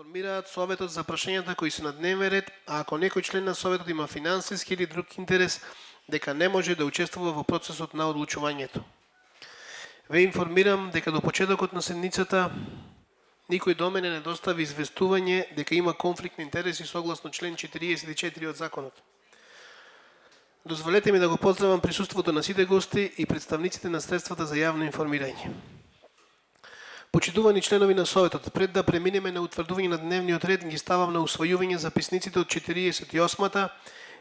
информираат Советот за прашањата кои се на дневен ред, а ако некој член на Советот има финансиски или друг интерес, дека не може да учествува во процесот на одлучувањето. Ве информирам дека до почетокот на седницата никој до мене не достави известување дека има конфликт на интереси согласно член 44 од законот. Дозволете ми да го поздравам присуството на сите гости и представниците на средствата за јавно информирање. Почитувани членови на Советот, пред да преминеме на утврдување на дневниот ред, ги ставам на усвојување записниците од 48-та,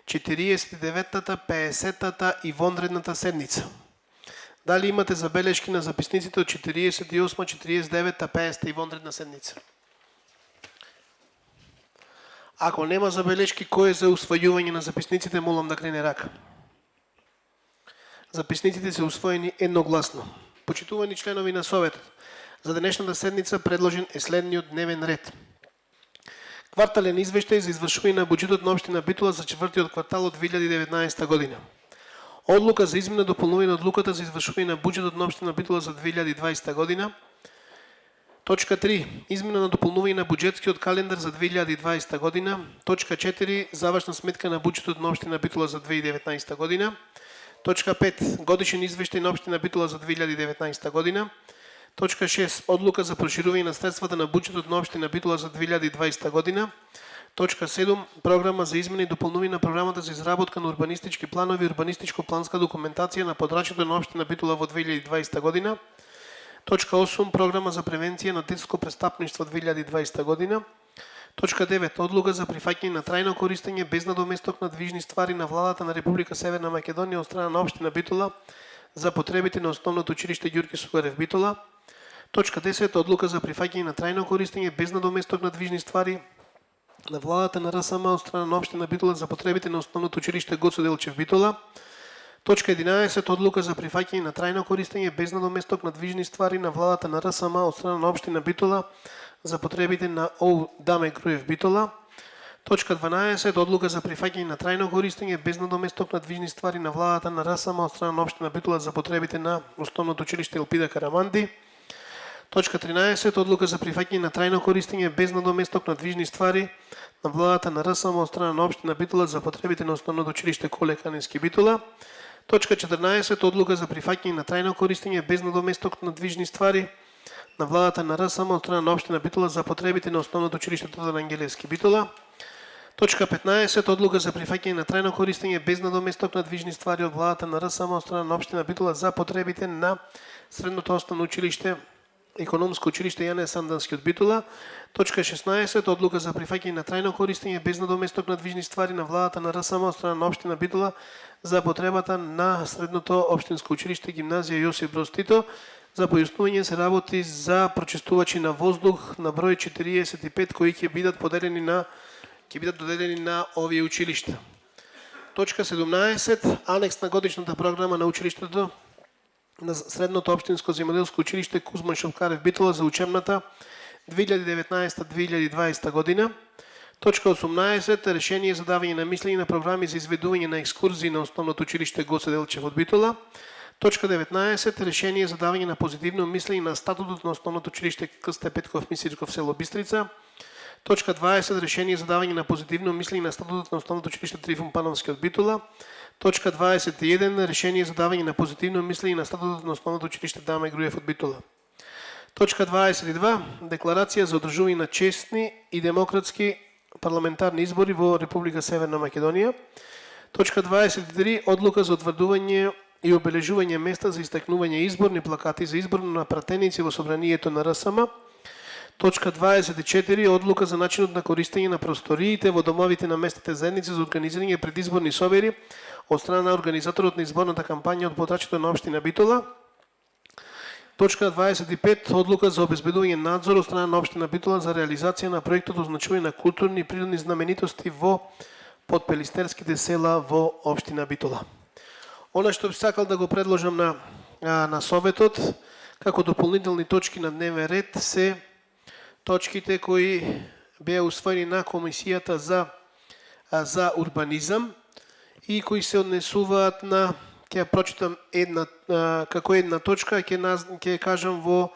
49-та, 50-та и вонредната седница. Дали имате забелешки на записниците од 48, 49, 50 и вонредна седница? Ако нема забелешки, кој е за усвојување на записниците, молам да крене рака. Записниците се усвоени едногласно. Почитувани членови на Советот, за денешната седница предложен е следниот дневен ред. Квартален извештај за извршување на буџетот на општина Битола за четвртиот квартал од 2019 година. Одлука за измена дополнување на одлуката за извршување на буџетот на општина Битола за 2020 година. Точка 3. Измена на дополнување на буџетскиот календар за 2020 година. Точка 4. Завршна сметка на буџетот на општина Битола за 2019 година. Точка 5. Годишен извештај на општина Битола за 2019 година. Точка 6. Одлука за проширување на средствата на буџетот на општина Битола за 2020 година. Точка 7. Програма за измена и дополнување на програмата за изработка на урбанистички планови и урбанистичко-планска документација на подрачјето на општина Битола во 2020 година. Точка 8. Програма за превенција на детско престапништво 2020 година. Точка 9. Одлука за прифаќање на трајно користење без надоместок на движни ствари на владата на Република Северна Македонија од страна на општина Битола за потребите на основното училиште Ѓурѓи Сугарев Битола. Точка 10. Одлука за прифаќање на трајно користење без надоместок на движни ствари на владата на РСМ од страна на општина Битола за потребите на основното училиште Гоцо Делчев Битола. Точка 11. Одлука за прифаќање на трајно користење без надоместок на движни ствари на владата на РСМ од страна на општина Битола за потребите на ОУ Даме Груев Битола. Точка 12. Одлука за прифаќање на трајно користење без надоместок на движни ствари на владата на РСМ од страна на општина Битола за потребите на основното училиште Елпида Караманди. Точка 13. Одлука за прифаќање на трајно користење без надоместок на движни ствари на владата на РСМ од страна на општина Битола за потребите на основното училиште Коле Канински Битола. Точка 14. Одлука за прифаќање на трајно користење без надоместок на движни ствари на владата на РСМ од страна на општина Битола за потребите на основното училиште Тодор Ангелевски Битола. Точка 15. Одлука за прифаќање на трајно користење без надоместок на движни ствари од владата на РСМ од страна на општина Битола за потребите на средното основно училиште Економско училиште Јане Сандански од Битола. Точка 16. Одлука за прифаќање на трајно користење без надоместок на движни ствари на владата на РСМ од страна на општина Битола за потребата на средното општинско училиште Гимназија Јосип Броз Тито. За појаснување се работи за прочистувачи на воздух на број 45 кои ќе бидат доделени на овие училишта. Точка 17. Анекс на годишната програма на училиштето на средното општинско земјоделско училиште Кузман Шовкарев Битола за учебната 2019-2020 година. Точка 18. Решение за давање на мислење на програми за изведување на екскурзии на основното училиште Гоце Делчев од Битола. Точка 19. Решение за давање на позитивно мислење на статутот на основното училиште Крсте Петков Мисичков село Бистрица. Точка 20. Решение за давање на позитивно мислење на статутот на основното училиште Трифун Пановски од Битола. Точка 21. Решение за давање на позитивно мислење на статутот на основното училиште Даме Груев од Битола. Точка 22. Декларација за одржување на честни и демократски парламентарни избори во Република Северна Македонија. Точка 23. Одлука за утврдување и обележување места за истакнување изборни плакати за избор на пратеници во собранието на РСМ. Точка 24. Одлука за начинот на користење на просториите во домовите на местните заедници за организирање предизборни собери од страна на организаторот на изборната кампања од подрачјето на општина Битола. Точка 25. Одлука за обезбедување надзор од страна на општина Битола за реализација на проектот означување на културни и природни знаменитости во подпелистерските села во општина Битола. Она што би сакал да го предложам на Советот како дополнителни точки на дневен ред се точките кои беа усвоени на Комисијата за урбанизам и кои се однесуваат на, ќе прочитам како една точка, ќе кажам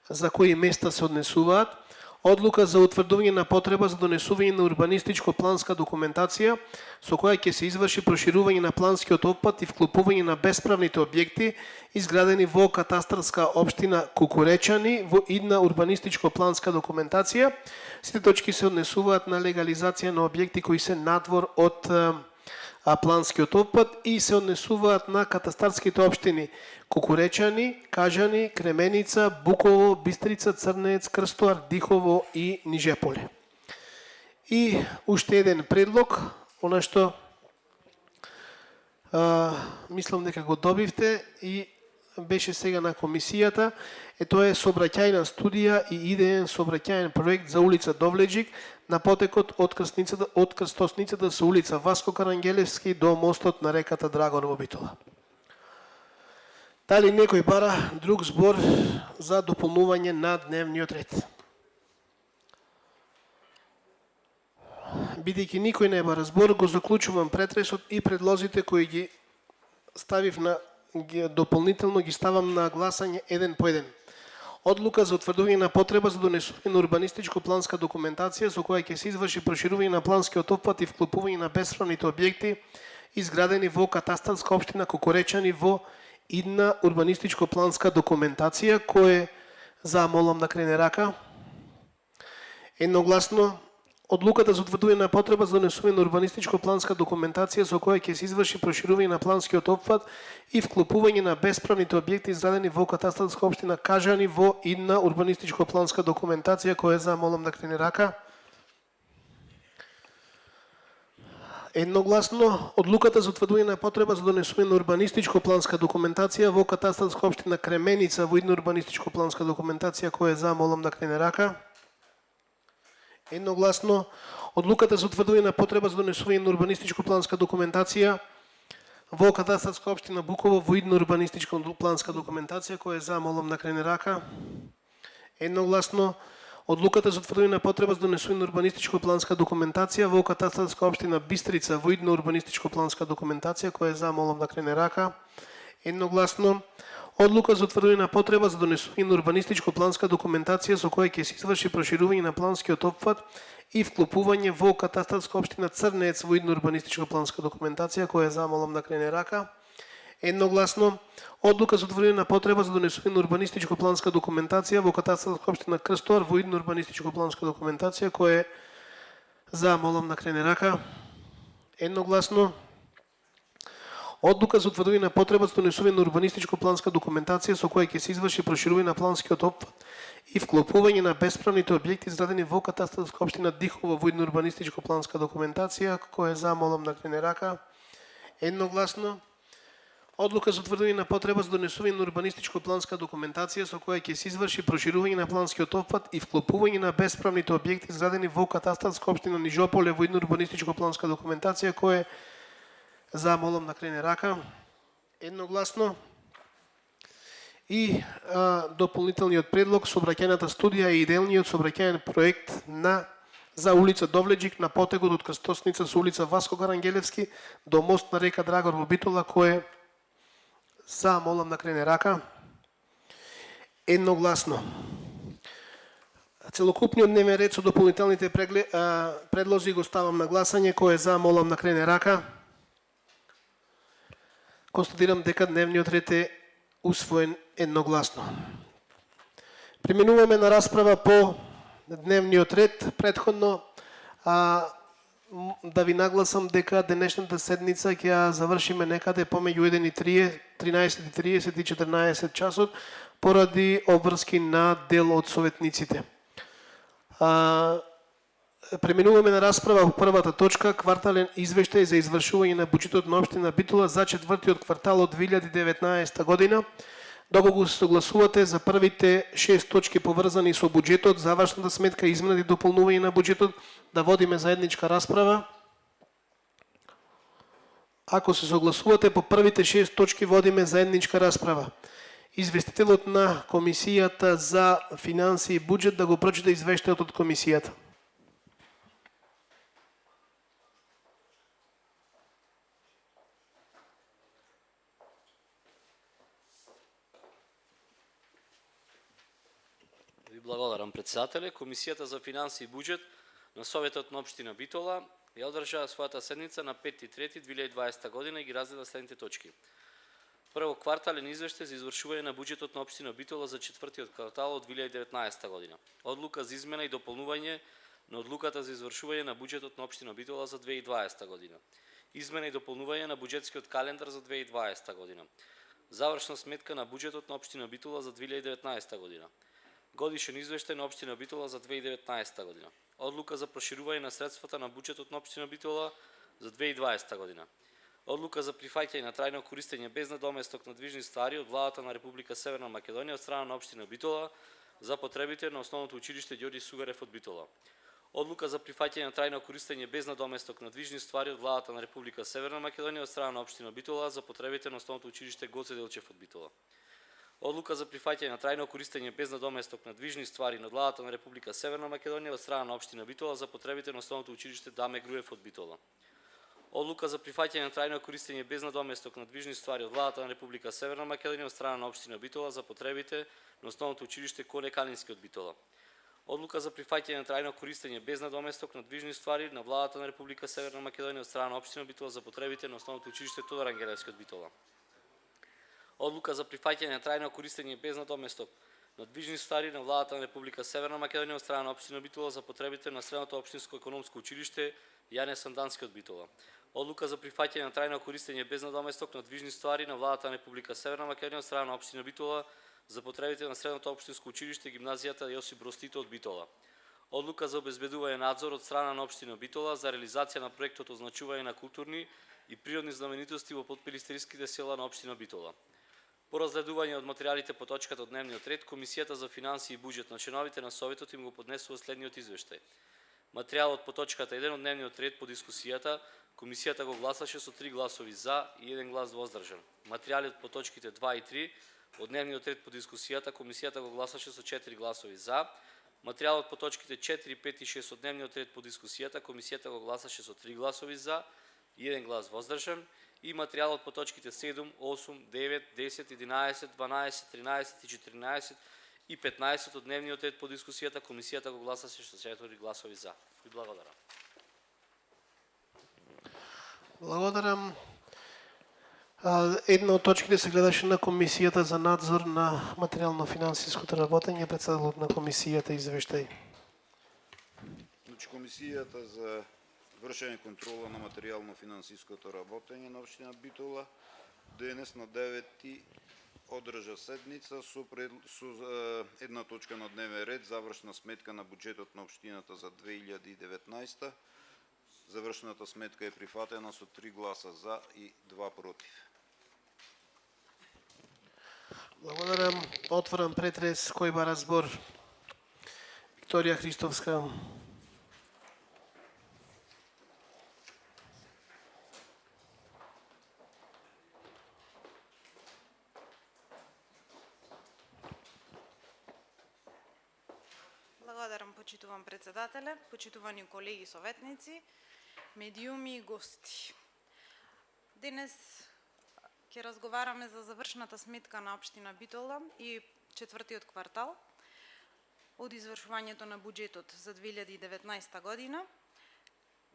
за кои места се однесуваат. Одлука за утврдување на потреба за донесување на урбанистичко-планска документација со која ќе се изврши проширување на планскиот опфат и вклопување на бесправните објекти изградени во катастарска општина Кукуречани во идна урбанистичко-планска документација. Сите точки се однесуваат на легализација на објекти кои се надвор од планскиот опфат и се однесуваат на катастарските општини Кукуречани, Кажани, Кременица, Буково, Бистрица, Црнеец, Крстоар, Дихово и Нижеполе. И уште еден предлог, она што мислам дека го добивте и беше сега на комисијата, тоа е сообраќајна студија и идеен сообраќајен проект за улица Довлеџик на потекот од крстосницата со улица Васко Карангелевски до мостот на реката Драгор во Битола. Дали некој бара друг збор за дополнување на дневниот ред? Бидејќи никој не бара збор, го заклучувам претресот и предлозите кои ги ставив на дополнително ги ставам на гласање еден по еден. Одлука за утврдување на потреба за донесување на урбанистичко-планска документација со која ќе се изврши проширување на планскиот опфат и вклопување на бесправните објекти изградени во катастарска општина Кукуречани во идна урбанистичко-планска документација. Кој е за, молам да крене рака. Едногласно. Одлуката за утврдување на потреба за донесување на урбанистичко-планска документација со која ќе се изврши проширување на планскиот опфат и вклопување на бесправните објекти изградени во катастарска општина Кажани во идна урбанистичко-планска документација. Кој е за, молам да крене рака. Едногласно. Одлуката за утврдување на потреба за донесување на урбанистичко-планска документација во катастарска општина Кременица во идна урбанистичко-планска документација. Кој е за, молам да крене рака. Едногласно. Одлуката за утврдување на потреба за донесување на урбанистичко-планска документација во катастарска општина Буково во идна урбанистичко-планска документација. Кој е за, молам да крене рака. Едногласно. Одлуката за утврдување на потреба за донесување на урбанистичко-планска документација во катастарска општина Бистрица во идна урбанистичко-планска документација. Кој е за, молам да крене рака. Едногласно. Одлука за утврдување на потреба за донесување на урбанистичко-планска документација со која ќе се изврши проширување на планскиот опфат и вклопување во катастарска општина Црнеец во идна урбанистичко-планска документација. Кој е за, молам да крене рака. Едногласно. Одлука за утврдување на потреба за донесување на урбанистичко-планска документација во катастарска општина Крстоар во идна урбанистичко-планска документација. Кој е за, молам да крене рака. Едногласно. Одлука за утврдување на потреба за донесување на урбанистичко-планска документација со која ќе се изврши проширување на планскиот опфат и вклопување на бесправните објекти изградени во катастарска општина Дихово во идна урбанистичко-планска документација. Кој е за, молам да крене рака. Едногласно. Одлука за утврдување на потреба за донесување на урбанистичко-планска документација со која ќе се изврши проширување на планскиот опфат и вклопување на бесправните објекти изградени во катастарска општина Нижеполе во идна урбанистичко-планска документација. Кој е за, молам да крене рака. Едногласно. И дополнителниот предлог, сообраќајната студија и идеалниот сообраќајен проект за улица Довлеџик на потекот од крстосница со улица Васко Карангелевски до мост на река Драгор во Битола. Кој е за, молам да крене рака. Едногласно. Целокупниот дневен ред со дополнителните предлози го ставам на гласање. Кој е за, молам да крене рака. Констатирам дека дневниот ред е усвоен едногласно. Преминуваме на расправа по дневниот ред. Претходно да ви нагласам дека денешната седница ќе ја завршиме некаде помеѓу 13:30 и 14 часот поради обврски на дел од советниците. Преминуваме на расправа по првата точка, квартален извештај за извршување на буџетот на општина Битола за четвртиот квартал од 2019 година. Доколку се согласувате за првите 6 точки поврзани со буџетот, завршната сметка, измена и дополнување на буџетот, да водиме заедничка расправа. Ако се согласувате по првите 6 точки, водиме заедничка расправа. Известителот на Комисијата за финансии и буџет да го прочита извештајот од комисијата. Благодарам, Благодарам, председателе. Комисијата за финансии и буџет на Советот на општина Битола ја одржа својата седница на 5.3.2020 година и ги разгледа следните точки. Прво, квартален извештај за извршување на буџетот на општина Битола за четвртиот квартал од 2019 година. Одлука за измена и дополнување на одлуката за извршување на буџетот на општина Битола за 2020 година. Измена и дополнување на буџетскиот календар за 2020 година. Завршна сметка на буџетот на општина Битола за 2019 година. Годишен извештај на општина Битола за 2019 година. Одлука за проширување на средствата на буџетот на општина Битола за 2020 година. Одлука за прифаќање на трајно користење без надоместок на движни ствари од владата на Република Северна Македонија од страна на општина Битола за потребите на основното училиште Ѓорѓе Сугарев од Битола. Одлука за прифаќање на трајно користење без надоместок на движни ствари од владата на Република Северна Македонија од страна на општина Битола за потребите на основното училиште Гоце Делчев од Битола. Одлука за прифаќање на трајно користење без надоместок на движни ствари на владата на Република Северна Македонија од страна на општина Битола за потребите на основното училиште Даме Груев од Битола. Одлука за прифаќање на трајно користење без надоместок на движни ствари од владата на Република Северна Македонија од страна на општина Битола за потребите на основното училиште Коне Калински од Битола. Одлука за прифаќање на трајно користење без надоместок на движни ствари на владата на Република Северна Македонија од страна на општина Битола за потребите на основното училиште Тодор Ангелевски од Битола. Одлука за прифаќање на трајно користење без надоместок на движни ствари на владата на Република Северна Македонија од страна на општина Битола за потребите на Средното општинско економско училиште Јане Сандански од Битола. Одлука за прифаќање на трајно користење без надоместок на движни ствари на владата на Република Северна Македонија од страна на општина Битола за потребите на Средното општинско училиште Гимназијата Јосип Брз Тито од Битола. Одлука за обезбедување надзор од страна на општина Битола за реализација на проектот означување на културни и природни знаменитости во подпелистериските села на општина Битола. По разгледување од материјалите по точката од дневниот ред, Комисијата за финансии и буџет на членовите на Советот им го поднесува следниот извештај. Материјалот по точката 1 од дневниот ред по дискусијата, Комисијата го гласаше со 3 гласови за и 1 глас воздржан. Материјалот по точките 2 и 3 од дневниот ред по дискусијата, Комисијата го гласаше со 4 гласови за. Материјалот по точките 4, 5 и 6 од дневниот ред по дискусијата, Комисијата го гласаше со 3 гласови за и 1 глас воздржан. И материјалот по точките 7, 8, 9, 10, 11, 12, 13 и 14 и 15 од дневниот ред по дискусијата, Комисијата го гласаше со 4 гласови за. Ви благодарам. Благодарам. Една од точките се гледаше на Комисијата за надзор на материјално-финансиското работење, председателот на Комисијата извештај. Значи, Комисијата за вршење контрола на материјално-финансиското работење на општина Битола денес на 9 одржа седница со една точка на дневен ред, завршна сметка на буџетот на општината за 2019. Завршната сметка е прифатена со 3 гласа за и 2 против. Благодарам. Отворам претрес. Кој бара збор? Викторија Христовска. Благодарам, почитувам председателе, почитувани колеги советници, медиуми и гости. Денес ќе разговараме за завршната сметка на општина Битола и четвртиот квартал од извршувањето на буџетот за 2019 година,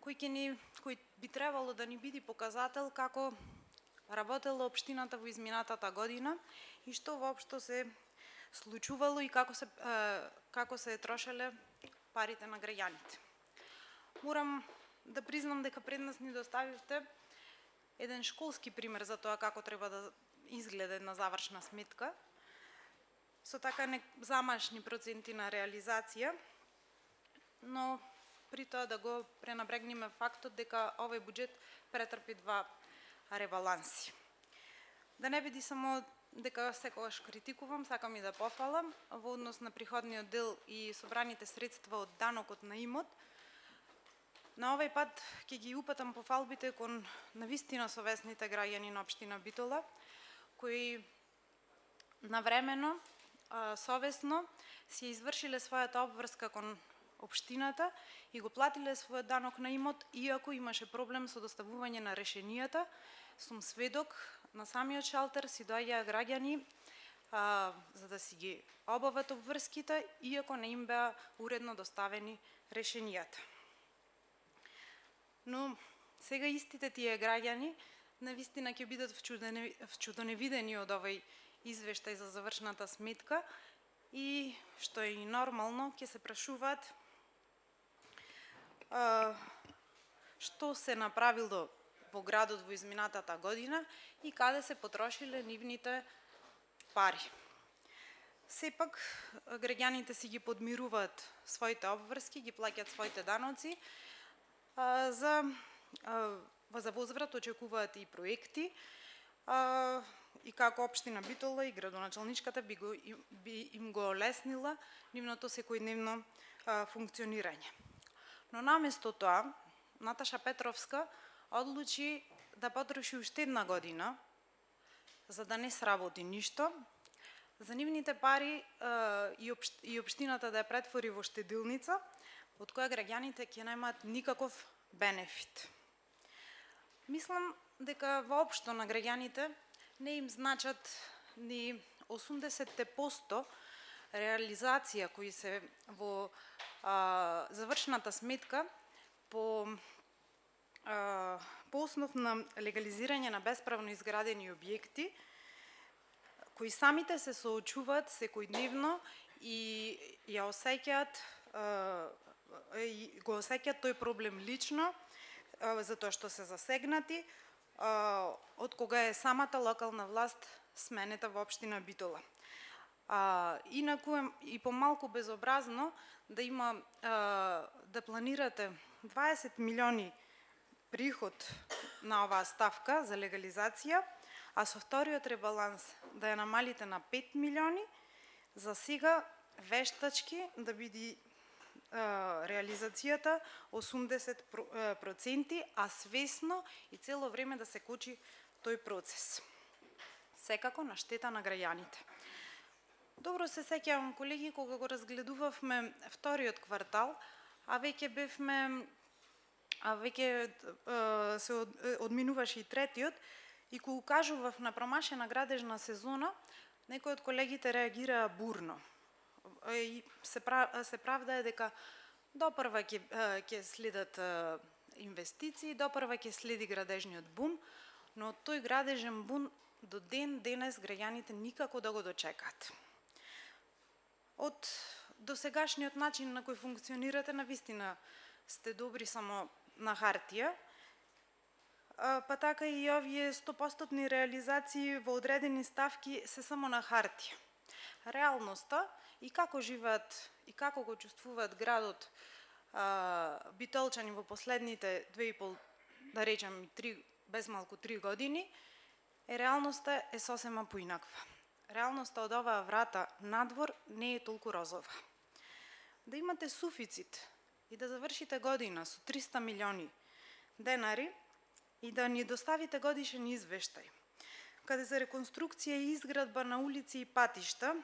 кој би требало да ни биде показател како работела општината во изминатата година и што воопшто се случувало и како се трошеле парите на граѓаните. Морам да признам дека пред нас ни доставивте еден школски пример за тоа како треба да изгледа една завршна сметка, со така замашни проценти на реализација, но при тоа да го пренабрегнеме фактот дека овој буџет претрпи 2 ребаланси. Да не биде само дека секогаш критикувам, сакам и да пофалам во однос на приходниот дел и собраните средства од данокот на имот. На овој пат ќе ги упатам пофалбите кон навистина совесните граѓани на општина Битола, кои навремено, совесно си извршиле својата обврска кон општината и го платиле својот данок на имот, иако имаше проблем со доставување на решенијата. Сум сведок, на самиот шалтер си доаѓаа граѓани за да си ги обават обврските, иако не им беа уредно доставени решенијата. Но сега истите тие граѓани навистина ќе бидат вчудоневидени од овој извештај за завршната сметка и, што е и нормално, ќе се прашуваат што се направило во градот во изминатата година и каде се потрошиле нивните пари. Сепак, граѓаните си ги подмируваат своите обврски, ги плаќаат своите даноци, за возврат очекуваат и проекти, и како општина Битола и градоначалничката би им го олеснила нивното секојдневно функционирање. Но наместо тоа, Наташа Петровска одлучи да потроши уште една година, за да не сработи ништо, за нивните пари и општината да ја претвори во штедилница, од која граѓаните ќе немаат никаков бенефит. Мислам дека воопшто на граѓаните не им значат ни 80% реализација кои се во завршната сметка по основ на легализирање на бесправно изградени објекти, кои самите се соочуваат секојдневно и ја осеќаат го осеќаат тој проблем лично, затоа што се засегнати од кога е самата локална власт сменета во општина Битола. Инаку е и помалку безобразно да има да планирате 20 милиони приход на оваа ставка за легализација, а со вториот ребаланс да ја намалите на 5 милиони, за сега вештачки да биде реализацијата 80%, а свесно и цело време да се кочи тој процес. Секако на штета на граѓаните. Добро се сеќавам, колеги, кога го разгледувавме вториот квартал, веќе се одминуваше и третиот, и кога кажував на промашена градежна сезона, некои од колегите реагираа бурно. И се правдае дека допрва ќе следат инвестиции, допрва ќе следи градежниот бум, но тој градежен бум до ден денес граѓаните никако да го дочекаат. Од досегашниот начин на кој функционирате, навистина сте добри само на хартија, па така и овие 100% реализации во одредени ставки се само на хартија. Реалноста и како живеат и како го чувствуваат градот битолчани во последните 2,5, да речем, без малку 3 години, реалноста е сосема поинаква. Реалноста од оваа врата надвор не е толку розова. Да имате суфицит и да завршите година со 300 милиони денари и да ни доставите годишен извештај, каде за реконструкција и изградба на улици и патишта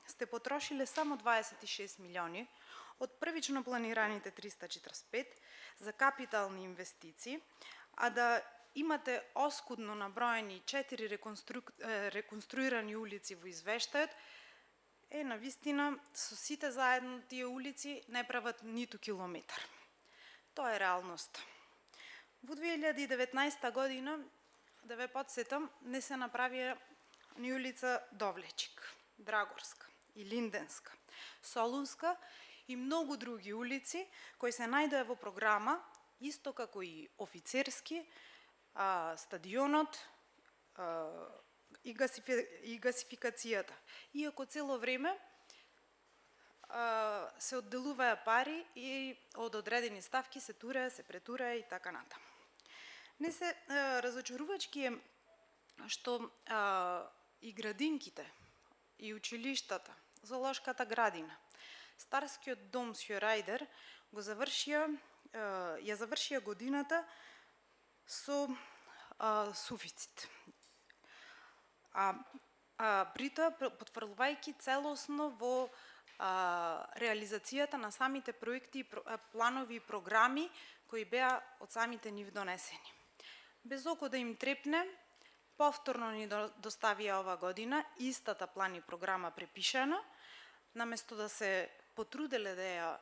сте потрошиле само 26 милиони од првично планираните 345 за капитални инвестиции, а да имате оскудно наброени 4 реконструирани улици во извештајот, навистина со сите заедно тие улици не прават ниту километар. Тоа е реалноста. Во 2019 година, да ве подсетам, не се направија ни улица Довлечик, Драгорска и Линденска, Солунска и многу други улици кои се најдоа во програма, исто како и Офицерски, стадионот и гасификацијата. Иако цело време се одделуваа пари и од одредени ставки се тураа, се претураа и така натаму. Не се разочарувачки е што и градинките, и училиштата, зоолошката градина, Старскиот дом Сјорајдер ја завршија годината со суфицит. При тоа потврдувајќи целосно во реализацијата на самите проекти, планови и програми кои беа од самите нив донесени. Без око да им трепне, повторно ни доставија ова година истата план и програма препишана, наместо да се потруделе да ја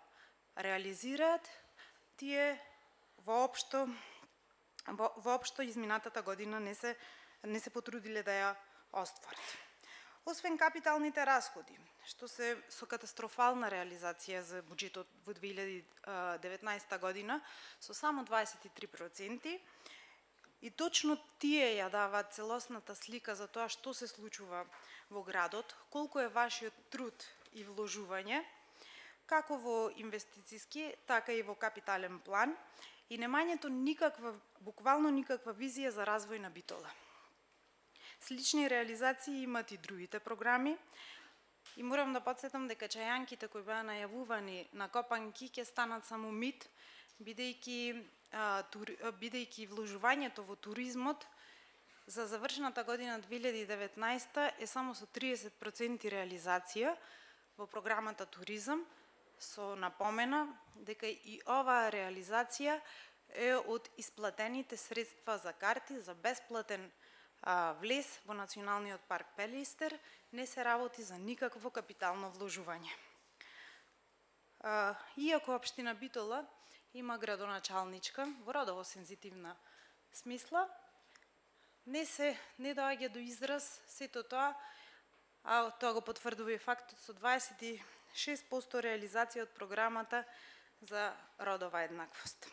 реализираат, тие воопшто изминатата година не се потрудиле да ја остварат. Освен капиталните расходи, што се со катастрофална реализација за буџетот во 2019 година, со само 23%, и точно тие ја даваат целосната слика за тоа што се случува во градот, колку е вашиот труд и вложување, како во инвестициски, така и во капитален план, и немањето буквално никаква визија за развој на Битола. Слични реализации имат и другите програми, и морам да подсетам дека чајанките кои беа најавувани на Копанки ќе станат само мит, бидејќи вложувањето во туризмот за завршената година 2019 е само со 30% реализација во програмата Туризам, со напомена дека и оваа реализација е од исплатените средства за карти за бесплатен влез во Националниот парк Пелистер, не се работи за никакво капитално вложување. Иако општина Битола има градоначалничка во родово сензитивна смисла, не доаѓа до израз сето тоа, а тоа го потврдува и фактот со 26% реализација од програмата за родова еднаквост.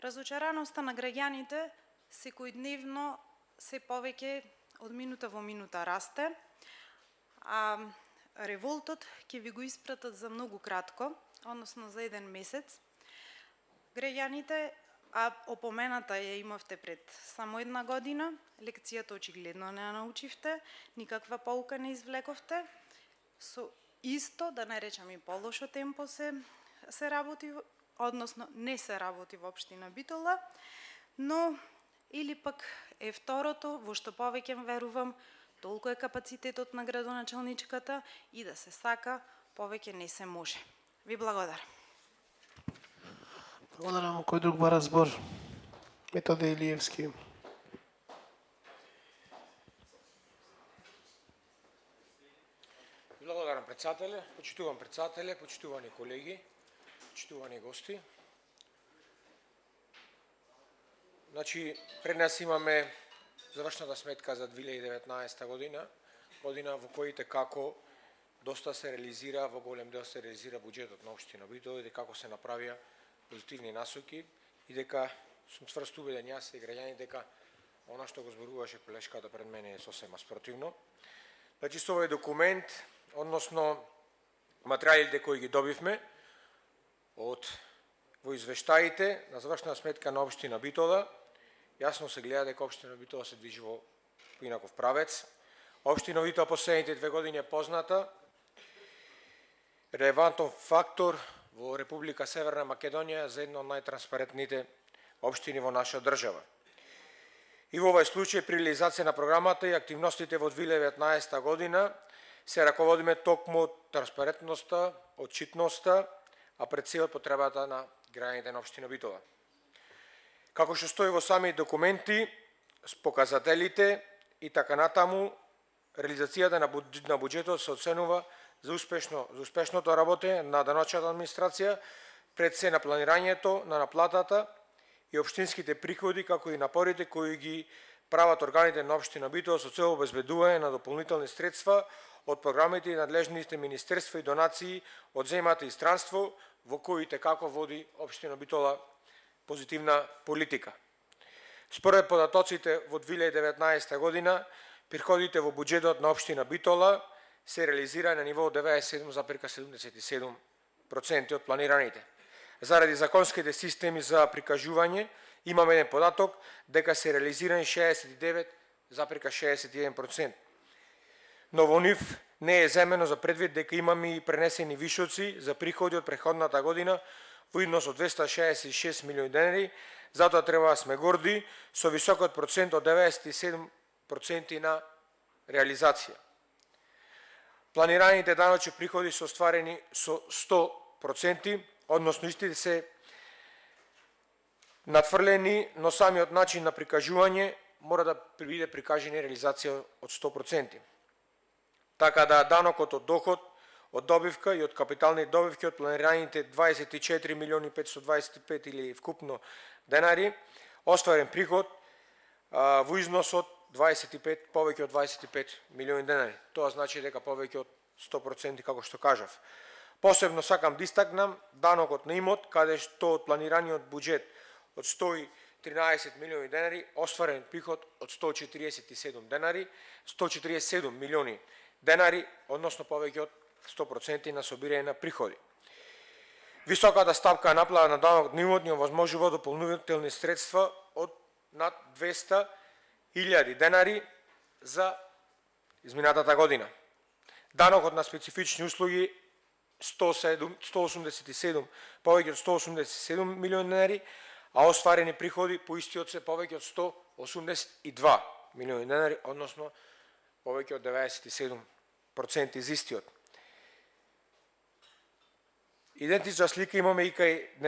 Разочараноста на граѓаните секојдневно се повеќе од минута во минута расте, а револтот ќе ви го испратат за многу кратко, односно за 1 месец. Граѓаните, а опомената ја имавте пред само 1 година, лекцијата очигледно не ја научивте, никаква поука не извлековте, со исто, да не речам и полошо темпо се работи, односно не се работи во општина Битола, но или пак е второто, во што повеќе верувам, толку е капацитетот на градоначалничката и да се сака, повеќе не се може. Ви благодарам. Благодарам. Кој друг бара збор? Методе Илиевски. Благодарам председателе, почитувани колеги, почитувани гости. Значи, пред нас имаме завршната сметка за 2019 година во коите како доста се реализира, во голем дел се реализира буџетот на општина Битола и како се направија позитивни насоки и дека сум цврст убеден јас и граѓани дека она што го зборуваше колешката пред мене е сосема спротивно. Значи, со овој документ, односно материјалите кои ги добивме во извештаите на завршна сметка на општина Битола, јасно се гледа дека општина Битола се движи во поинаков правец. Општина Битола последните 2 години е позната релевантен фактор во Република Северна Македонија за една од најтранспарентните општини во наша држава. И во овој случај при реализација на програмата и активностите во 2019 година се раководиме токму од транспарентноста, отчитноста, а пред се од потребата на граѓаните на општина Битола. Како што стои во сами документи, с показателите и така натаму, реализацијата на буџетот се оценува за успешното работење на даночната администрација, пред се на планирањето на наплатата и општинските приходи, како и напорите кои ги прават органите на општина Битола со цел обезбедување на дополнителни средства од програмите и надлежните министерства и донации од земјата и странство, во кои како води општина Битола позитивна политика. Според податоците во 2019 година, приходите во буџетот на општина Битола се реализира на ниво 97,77% од планираните. Заради законските системи за прикажување, имаме еден податок дека се реализирани 69,61%. Но во нив не е земено за предвид дека имаме и пренесени вишоци за приходи од претходната година во износ од 266 милиони денари, затоа треба да сме горди со високот процент од 97% на реализација. Планираните даночни приходи се остварени со 100%, односно истите се надфрлени, но самиот начин на прикажување мора да биде прикажена реализација од 100%. Така да данокот од доход, од добивка и од капитални добивки од планираните 24 милиони 525 или вкупно денари, остварен приход во износ од 25, повеќе од 25 милиони денари. Тоа значи дека повеќе од 100% како што кажав. Посебно сакам да истакнам данокот на имот, каде што од планираниот буџет од 113 милиони денари, остварен приход од 147 милиони денари, односно повеќе од 100% на собирање на приходи. Високата стапка наплата на данокот на имот ни овозможува дополнителни средства од над 200.000 денари за изминатата година. Данокот на специфични услуги 187, повеќе од 187 милиони денари, а остварени приходи по истиот се повеќе од 182 милиони денари, односно повеќе од 97% из истиот. Идентична слика имаме и кај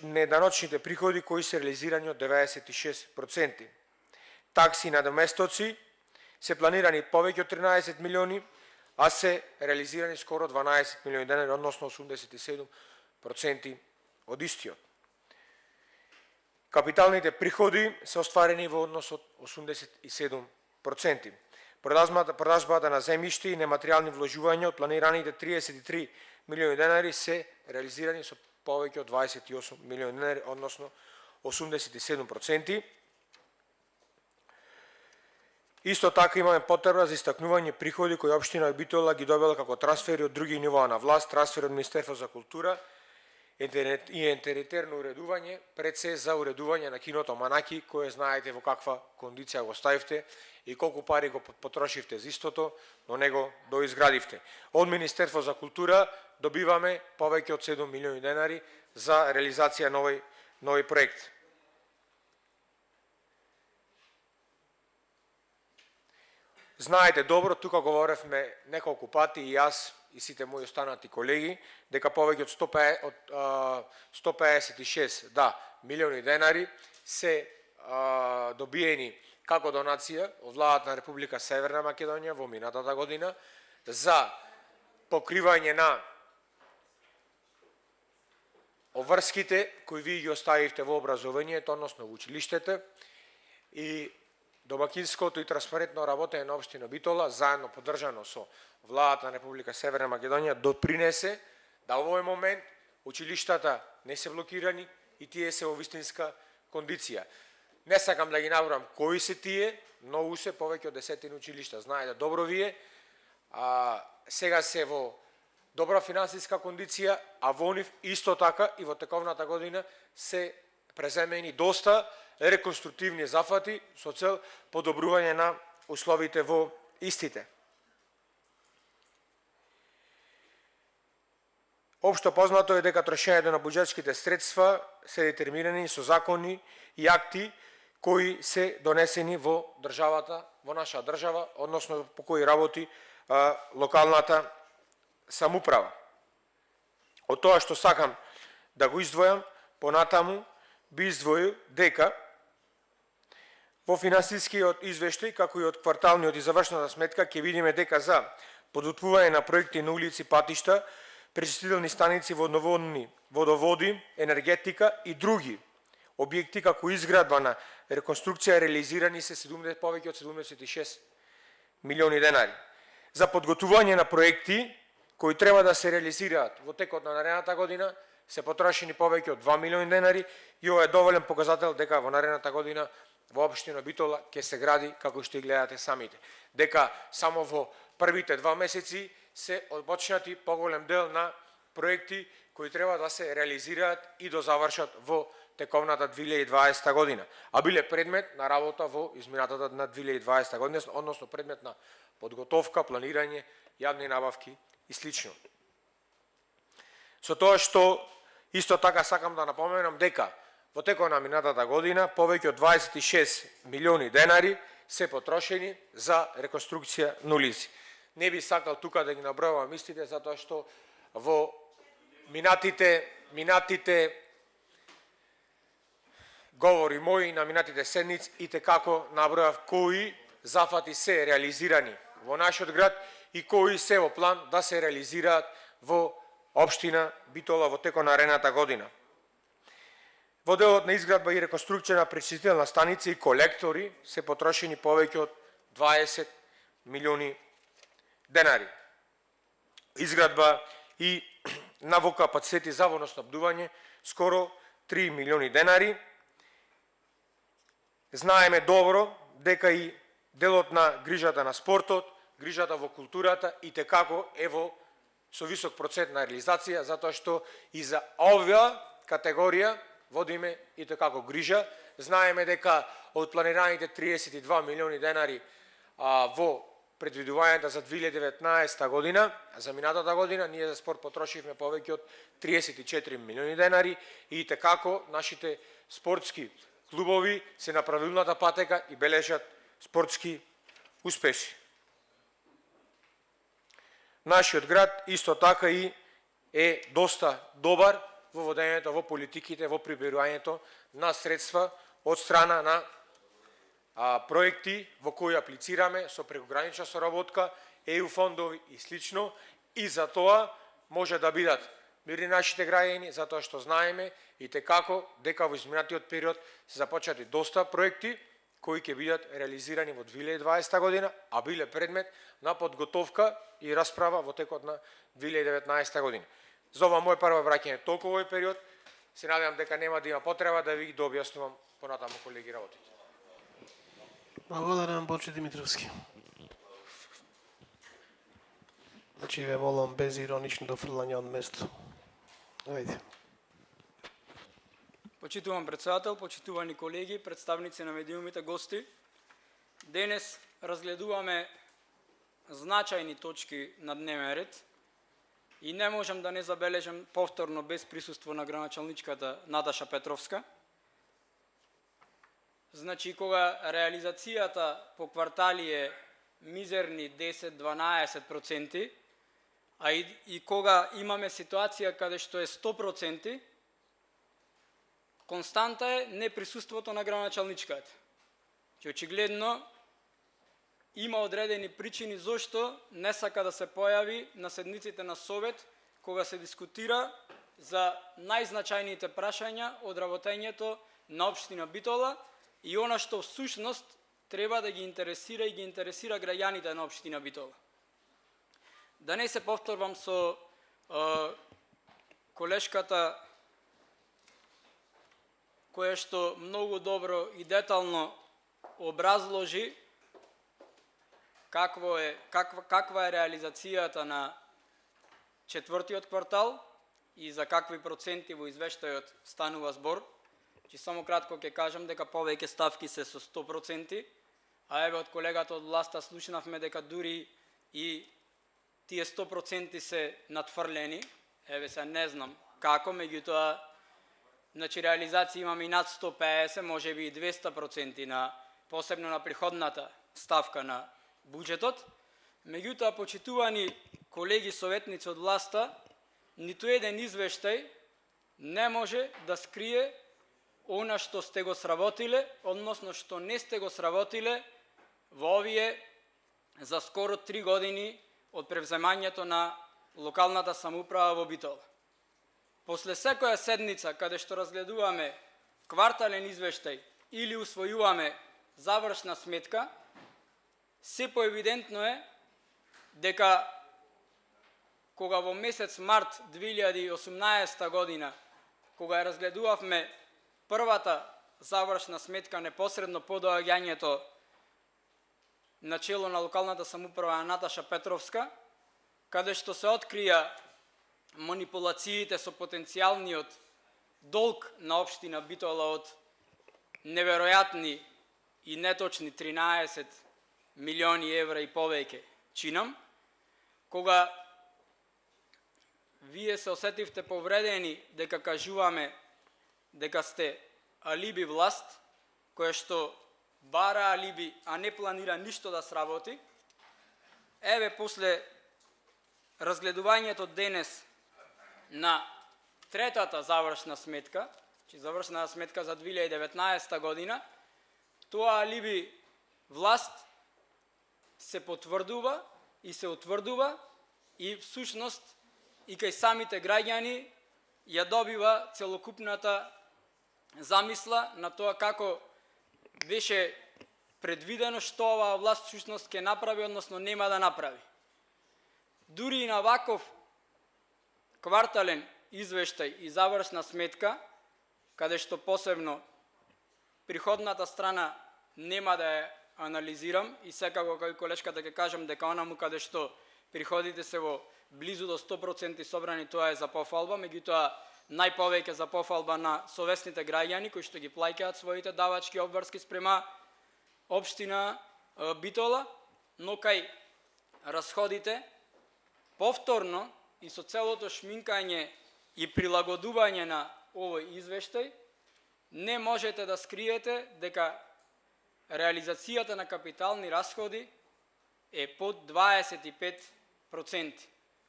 неданочните приходи кои се реализирани од 96%. Такси на доместоци се планирани повеќе од 13 милиони, а се реализирани скоро 12 милиони денари, односно 87% од истиот. Капиталните приходи се остварени во однос од 87%. Продажбата на земјиште и нематеријални вложувања од планираните 33 милиони денари се реализирани со повеќе од 28 милиони денари, односно 87%. Исто така имаме потреба за истакнување приходи кои општина Битола ги добила како трансфери од други нивоа на власт, трансфери од Министерство за култура и ентеритерно уредување, пред се за уредување на киното Манаки, кое знаете во каква кондиција го ставивте и колку пари го потрошивте за истото, но него доизградивте. Од Министерство за култура добиваме повеќе од 7 милиони денари за реализација нови проект. Знаете добро, тука говоревме неколку пати и јас и сите мои останати колеги, дека повеќе од 156 милиони денари се добиени како донација од владата на Република Северна Македонија во минатата година за покривање на обврските кои вие ги оставивте во образованието, односно во училиштето, и домакинското и транспарентно работење на општина Битола, заедно поддржано со владата на Република Северна Македонија, допринесе да во овој момент училиштата не се блокирани и тие се во вистинска кондиција. Не сакам да ги набрам кои се тие, многу се, повеќе од 10 училишта. Знаете добро вие, сега се во добра финансиска кондиција, а во нив исто така и во тековната година се преземени доста реконструктивни зафати со цел подобрување на условите во истите. Општо познато е дека трошењето на буџетските средства се детерминирани со закони и акти кои се донесени во државата, во наша држава, односно по кои работи локалната самуправа. Од тоа што сакам да го издвојам, понатаму би издвоил дека во финансискиот извештај, како и од кварталниот и завршната сметка, ќе видиме дека за подготвување на проекти на улици, патишта, пречистителни станици, водоводи, енергетика и други објекти како изградба на реконструкција реализирани се повеќе од 76 милиони денари. За подготвување на проекти кои треба да се реализираат во текот на наредната година се потрошени повеќе од 2 милиони денари и ова е доволен показател дека во наредната година во општина Битола ќе се гради како што и гледате самите. Дека само во првите 2 месеци се одпочнати поголем дел на проекти кои треба да се реализираат и до завршат во тековната 2020 година, а биле предмет на работа во изминатата на 2020 година, односно предмет на подготовка, планирање, јавни набавки и слично. Со тоа што исто така сакам да напоменам дека во текот на минатата година повеќе од 26 милиони денари се потрошени за реконструкција на улици. Не би сакал тука да ги набројувам истите, затоа што во минатите говори мои на минатите седници и како набројав кои зафати се реализирани во нашиот град и кои се во план да се реализираат во општина Битола во текот на наредната година. Во делот на изградба и реконструкција на пречистителна станица и колектори се потрошени повеќе од 20 милиони денари. Изградба и на капацитети за водоснабдување скоро 3 милиони денари. Знаеме добро дека и делот на грижата на спортот, грижата во културата и како е во со висок процент на реализација, затоа што и за оваа категорија водиме и како грижа. Знаеме дека од планираните 32 милиони денари во предвидувањата за 2019 година, за минатата година, ние за спорт потрошивме повеќе од 34 милиони денари и како нашите спортски клубови се на правилната патека и бележат спортски успеси. Нашиот град исто така и е доста добар во водењето, во политиките, во прибирањето на средства од страна на проекти во кои аплицираме со прекогранична соработка, EU фондови и слично, и за тоа може да бидат мирни нашите граѓани, затоа што знаеме и како дека во изминатиот период се започнати доста проекти кои ќе бидат реализирани во 2020 година, а биле предмет на подготовка и расправа во текот на 2019 година. За ова моје прво враќање толку овој период, се надевам дека нема да има потреба да ви ги дообјаснувам понатаму, колеги, работите. Благодарам, Боче Димитровски. Значи ве молам без иронично дофрлање од место. Ајде. Почитуван председател, почитувани колеги, представници на медиумите, гости. Денес разгледуваме значајни точки на дневен ред и не можам да не забележам повторно без присуство на граначалничката Наташа Петровска. Значи, кога реализацијата по квартали е мизерни 10-12%, а и кога имаме ситуација каде што е 100%, константа е неприсуството на граначалничката. Че очигледно има одредени причини зошто не сака да се појави на седниците на Совет кога се дискутира за најзначајните прашања од работењето на општина Битола и она што всушност треба да ги интересира и ги интересира граѓаните на општина Битола. Да не се повторвам со колешката која што многу добро и детално образложи каква е реализацијата на четвртиот квартал и за какви проценти во извештајот станува збор. Че само кратко ќе кажам дека повеќе ставки се со 100%, а еве од колегата од власта слушнавме дека дури и тие 100% се надфрлени. Еве се не знам како, меѓутоа значи реализација имаме и над 150, можеби и 200% посебно на приходната ставка на буџетот. Меѓутоа, почитувани колеги советници од власта, ниту еден извештај не може да скрие она што сте го сработиле, односно што не сте го сработиле во овие за скоро 3 години од превземањето на локалната самоуправа во Битола. После секоја седница каде што разгледуваме квартален извештај или усвојуваме завршна сметка, се поевидентно е дека кога во месец март 2018 година, кога ја разгледувавме првата завршна сметка непосредно по доаѓањето на чело на локалната самоуправа на Наташа Петровска, каде што се открија манипулациите со потенцијалниот долг на општина Битола од неверојатни и неточни 13 милиони евра и повеќе чинам, кога вие се осетивте повредени дека кажуваме дека сте алиби власт, која што бара алиби, а не планира ништо да сработи, еве после разгледувањето денес на третата завршна сметка, значи завршена сметка за 2019 година, тоа алиби власт се потврдува и се утврдува и всушност и кај самите граѓани ја добива целокупната замисла на тоа како беше предвидено што оваа власт всушност ќе направи, односно нема да направи. Дури и на ваков квартален извештај и завршна сметка, каде што посебно приходната страна нема да ја анализирам и секако кај колешката ќе кажам дека онаму каде што приходите се во близу до 100% собрани, тоа е за пофалба, меѓутоа најповеќе за пофалба на совесните граѓани кои што ги плаќаат своите давачки обврски спрема општина Битола, но кај расходите повторно и со целото шминкање и прилагодување на овој извештај не можете да скриете дека реализацијата на капитални расходи е под 25%,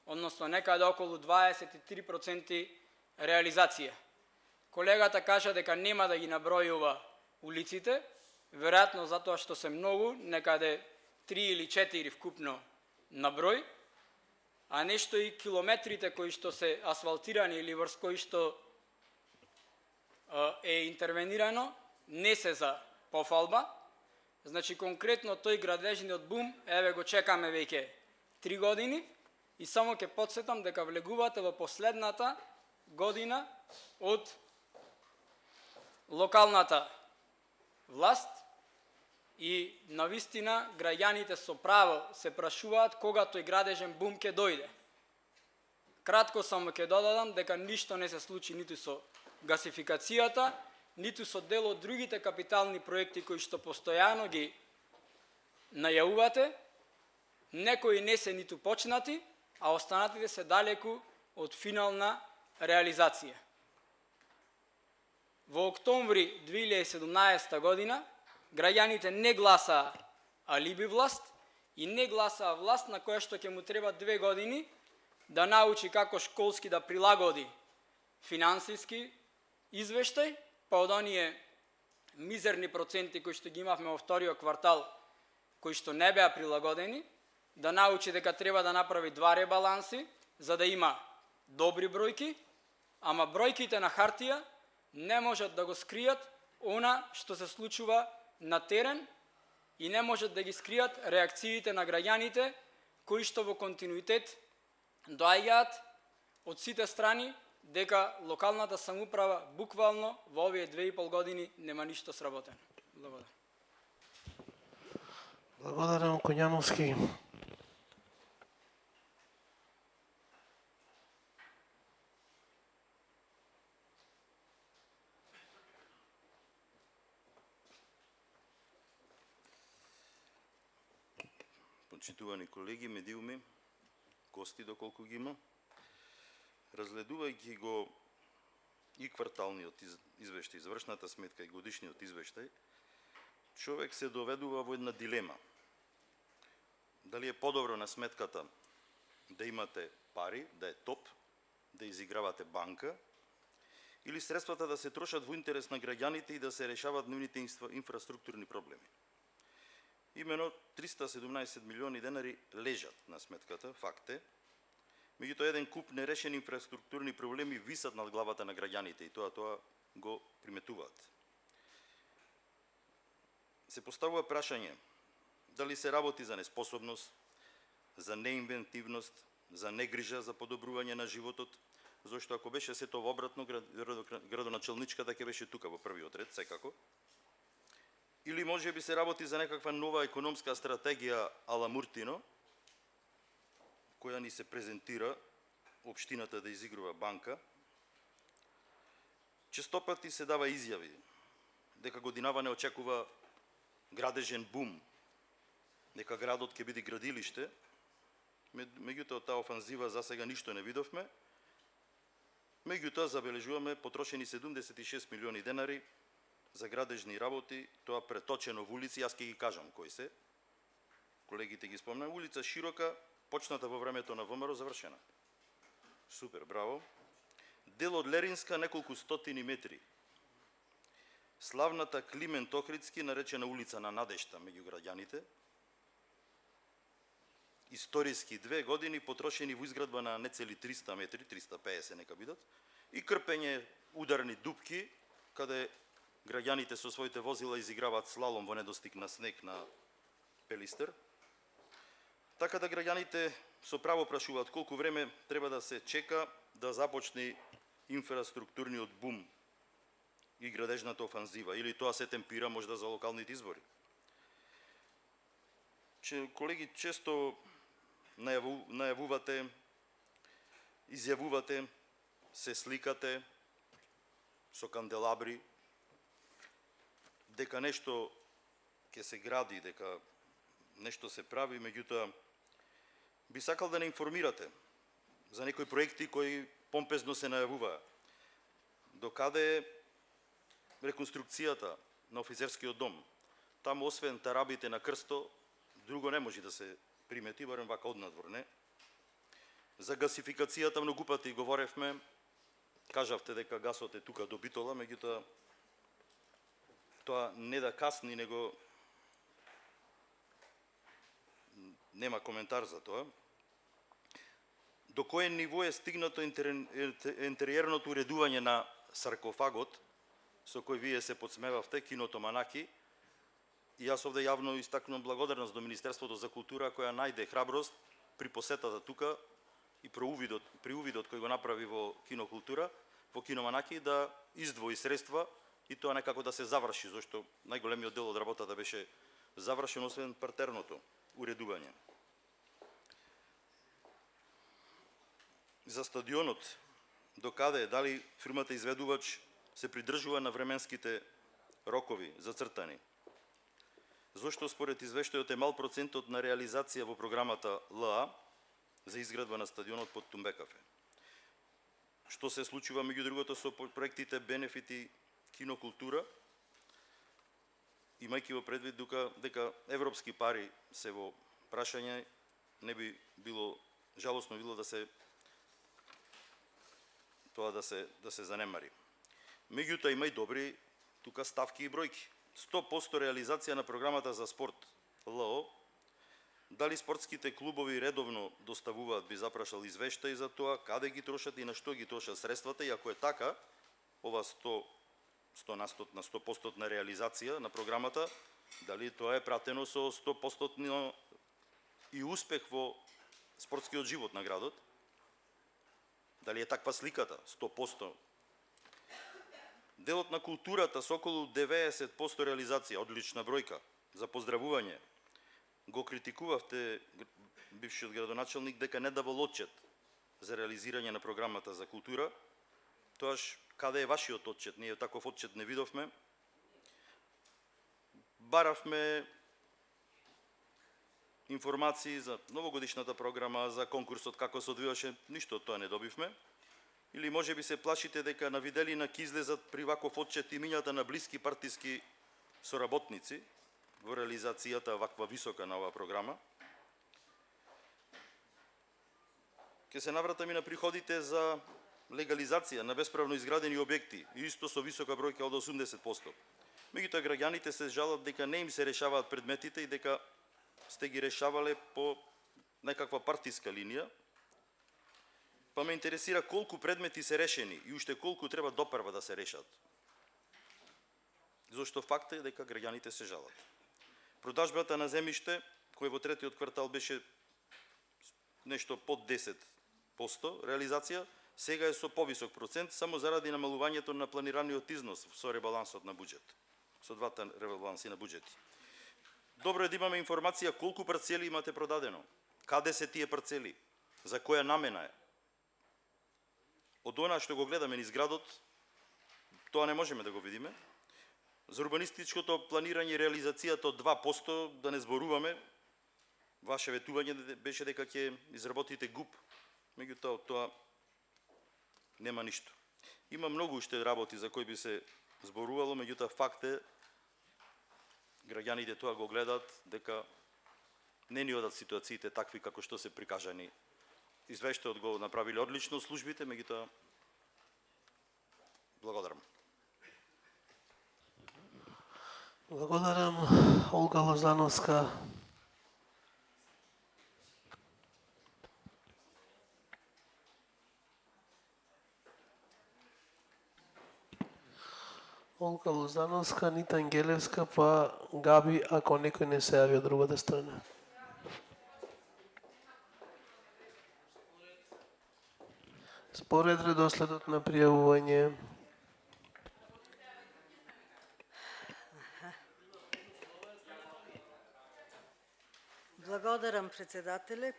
односно некаде околу 23% реализација. Колегата кажа дека нема да ги набројува улиците, веројатно затоа што се многу, некаде 3 или 4 вкупно на број, а нешто и километрите кои што се асфалтирани или врз кои што е интервенирано, не се за пофалба. Значи конкретно тој градежниот бум, еве го чекаме веќе 3 години и само ќе потсетам дека влегувате во последната година од локалната власт и навистина граѓаните со право се прашуваат кога тој градежен бум ќе дојде. Кратко само ќе додадам дека ништо не се случи ниту со гасификацијата, ниту со дел од другите капитални проекти кои што постојано ги најавувате. Некои не се ниту почнати, а останатите се далеку од финална реализација. Во октомври 2017 година граѓаните не гласаа алиби власт и не гласаа власт на која што ќе му треба 2 години да научи како школски да прилагоди финансиски извештај, па од оние мизерни проценти кои што ги имавме во вториот квартал, кои што не беа прилагодени, да научи дека треба да направи 2 ребаланси, за да има добри бројки, ама бројките на хартија не можат да го скријат она што се случува на терен и не можат да ги скријат реакциите на граѓаните кои што во континуитет доаѓаат од сите страни дека локалната самоуправа буквално во овие 2,5 години нема ништо сработено. Благодарам. Благодарам, Коњановски. Почитувани колеги, медиуми, гости доколку ги има, разгледувајќи го и кварталниот извештај, завршната сметка и годишниот извештај, човек се доведува во една дилема. Дали е подобро на сметката да имате пари, да е топ, да изигравате банка, или средствата да се трошат во интерес на граѓаните и да се решават нивните инфраструктурни проблеми. Имено 317 милиони денари лежат на сметката, факт е. Меѓутоа еден куп нерешени инфраструктурни проблеми висат над главата на граѓаните и тоа го приметуваат. Се поставува прашање дали се работи за неспособност, за неинвентивност, за негрижа за подобрување на животот, зашто ако беше сето обратно, градоначалничката ќе беше тука во првиот ред, секако. Или може би се работи за некаква нова економска стратегија ала Муртино, која ни се презентира општината да изигрува банка. Честопати се дава изјави дека годинава не очекува градежен бум, дека градот ќе биде градилиште, меѓутоа таа офанзива за сега ништо не видовме. Меѓутоа забележуваме потрошени 76 милиони денари за градежни работи, тоа преточено во улици, јас ќе ги кажам кои се. Колегите ги спомнаа, улица Широка, почната во времето на ВМРО, завршена. Супер, браво. Дел од Леринска, неколку стотини метри славната Климент Охридски, наречена улица на надежта меѓу граѓаните. Историски 2 години потрошени во изградба на нецели 300 метри, 350 нека бидат, и крпење ударни дупки, каде граѓаните со своите возила изиграваат слалом во недостиг на снег на Пелистер. Така да граѓаните со право прашуваат колку време треба да се чека да започне инфраструктурниот бум и градежната офанзива, или тоа се темпира можда за локалните избори. Колеги, често најавувате, изјавувате, се сликате со канделабри, дека нешто ќе се гради, дека нешто се прави, меѓутоа би сакал да не информирате за некои проекти кои помпезно се најавуваа. Докаде е реконструкцијата на офицерскиот дом? Таму освен тарабите на крсто, друго не може да се примети, барем вака однадвор, не? За гасификацијата многу пати говоревме, кажавте дека гасот е тука до Битола, меѓутоа тоа не да касни, него нема коментар за тоа. До кое ниво е стигнато интериерното уредување на саркофагот, со кој вие се подсмевавте, киното Манаки, и јас овде јавно истакнувам благодарност до Министерството за култура, која најде храброст при посетата тука и при увидот кој го направи во кинокултура, во кино Манаки, да издвои средства и тоа некако да се заврши, зашто најголемиот дел од работата беше завршен, освен партерното уредување. За стадионот, докаде, дали фирмата изведувач се придржува на временските рокови зацртани? Зошто според извештајот е мал процентот на реализација во програмата ЛА за изградба на стадионот под Тумбекафе? Што се случува меѓу другото со проектите Бенефити кинокултура, имајќи во предвид дека европски пари се во прашање, не би било жалосно било да се тоа да се занемари. Меѓутоа има и добри тука ставки и бројки. 100% реализација на програмата за спорт ЛО. Дали спортските клубови редовно доставуваат, би запрашал извештај за тоа, каде ги трошат и на што ги трошат средствата, и ако е така, ова 100% на реализација на програмата, дали тоа е пратено со 100% и успех во спортскиот живот на градот? Дали е таква сликата? 100%. Делот на културата со околу 90% реализација, одлична бројка, за поздравување. Го критикувавте бившиот градоначелник дека не давал отчет за реализирање на програмата за култура. Тоаш, каде е вашиот отчет? Ние таков отчет не видовме. Баравме информации за новогодишната програма, за конкурсот, како се одвиваше, ништо од тоа не добивме. Или може би се плашите дека на виделина ќе излезат при ваков отчет имињата на блиски партиски соработници во реализацијата ваква висока на оваа програма. Ке се навратам и на приходите за легализација на бесправно изградени објекти, исто со висока бројка од 80%. Меѓутоа граѓаните се жалат дека не им се решаваат предметите и дека сте ги решавале по некаква партиска линија. Па ме интересира колку предмети се решени и уште колку треба допрва да се решат. Зошто факт е дека граѓаните се жалат. Продажбата на земјиште, кој во третиот квартал беше нешто под 10% реализација, сега е со повисок процент, само заради намалувањето на планираниот износ со ребалансот на буџет, со двата ребаланси на буџети. Добро е да имаме информација колку парцели имате продадено, каде се тие парцели, за која намена е. Од она што го гледаме низ градот, тоа не можеме да го видиме. За урбанистичкото планирање и реализацијата од 2%, да не зборуваме, ваше ветување беше дека ќе изработите ГУП, меѓутоа од тоа нема ништо. Има многу уште работи за кои би се зборувало, меѓутоа факт е, граѓаните тоа го гледаат, дека не ни одат ситуациите такви како што се прикажани. Извештајот го направиле одлично службите, меѓутоа благодарам. Благодарам, Олга Лозановска. Олга Лозановска, Нита Ангелевска, па Габи, ако некој не се јави од другата страна. Според редоследот на пријавување, Благодарам председателе,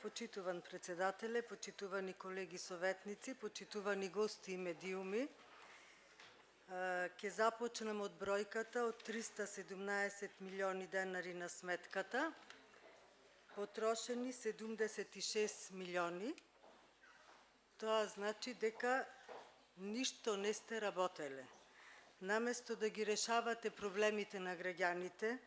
почитувани колеги советници, почитувани гости и медиуми. Ќе започнем од бројката од 317 милиони денари на сметката, потрошени 76 милиони. Тоа значи дека ништо не сте работеле. Наместо да ги решавате проблемите на граѓаните,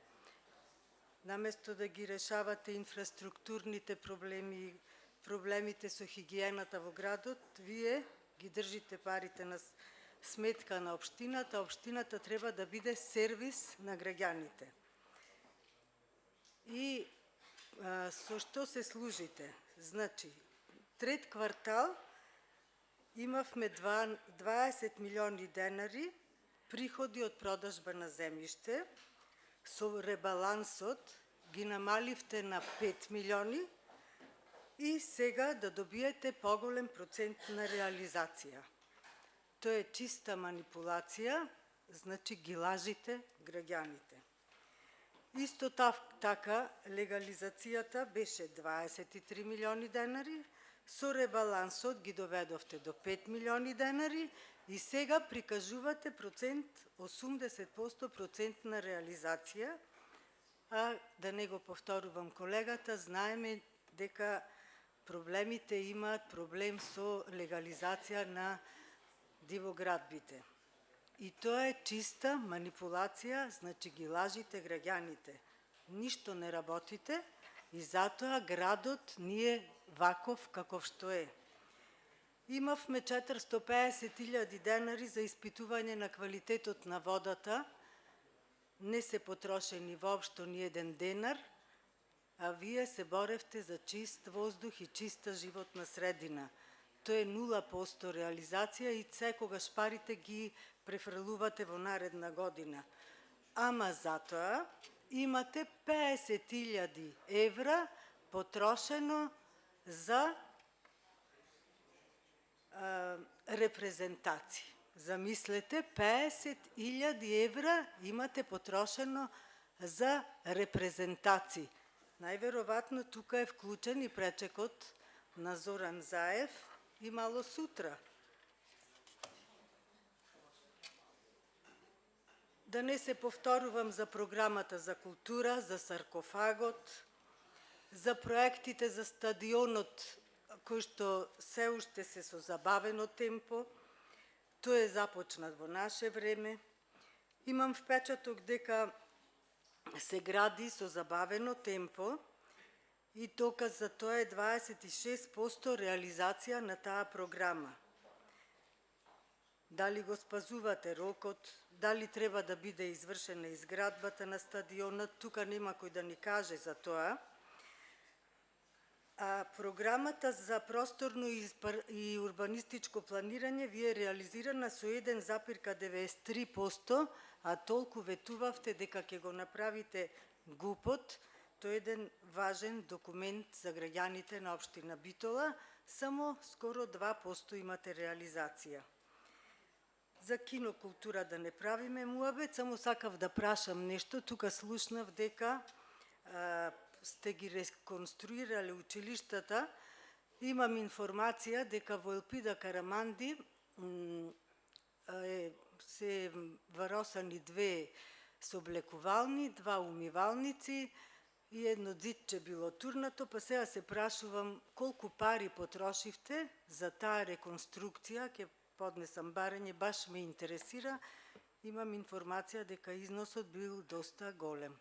наместо да ги решавате инфраструктурните проблеми, проблемите со хигиената во градот, вие ги држите парите на сметка на општината. Општината треба да биде сервис на граѓаните. И со што се служите? Значи, трет квартал имавме 20 милиони денари приходи од продажба на земјиште. Со ребалансот ги намаливте на 5 милиони и сега да добиете поголем процент на реализација. Тоа е чиста манипулација, значи ги лажите граѓаните. Исто така легализацијата беше 23 милиони денари, со ребалансот ги доведовте до 5 милиони денари и сега прикажувате процент 80% процентна реализација, а да не го повторувам колегата, знаеме дека проблемите имаат проблем со легализација на дивоградбите. И тоа е чиста манипулација, значи ги лажите граѓаните. Ништо не работите и затоа градот ни е ваков каков што е. Имавме 450.000 денари за испитување на квалитетот на водата. Не се потрошени воопшто ни еден денар, а вие се боревте за чист воздух и чиста животна средина. Тоа е 0% реализација и секогаш парите ги префрлувате во наредна година. Ама затоа имате 50.000 евра потрошено за репрезентација. Замислете, 50.000 евра имате потрошено за репрезентација. Најверојатно тука е вклучен и пречекот на Зоран Заев и мало сутра. Да не се повторувам за програмата за култура, за саркофагот, за проектите за стадионот, кој што се уште се со забавено темпо. Тоа е започнат во наше време. Имам впечаток дека се гради со забавено темпо и доказ за тоа е 26% реализација на таа програма. Дали го спазувате рокот, дали треба да биде извршена изградбата на стадионот, тука нема кој да ни каже за тоа. А програмата за просторно и урбанистичко планирање ви е реализирана со 1,93%, а толку ветувавте дека ќе го направите ГУПот. Тоа е еден важен документ за граѓаните на општина Битола, само скоро 2% имате реализација. За кинокултура да не правиме муабет, само сакав да прашам нешто. Тука слушнав дека сте ги реконструирале училиштата. Имам информација дека во Елпида Караманди се варосани 2 соблекувални, 2 умивалници и едно дзидче било турнато, па сега се прашувам колку пари потрошивте за таа реконструкција. Ќе поднесам барање, баш ме интересира. Имам информација дека износот бил доста голем.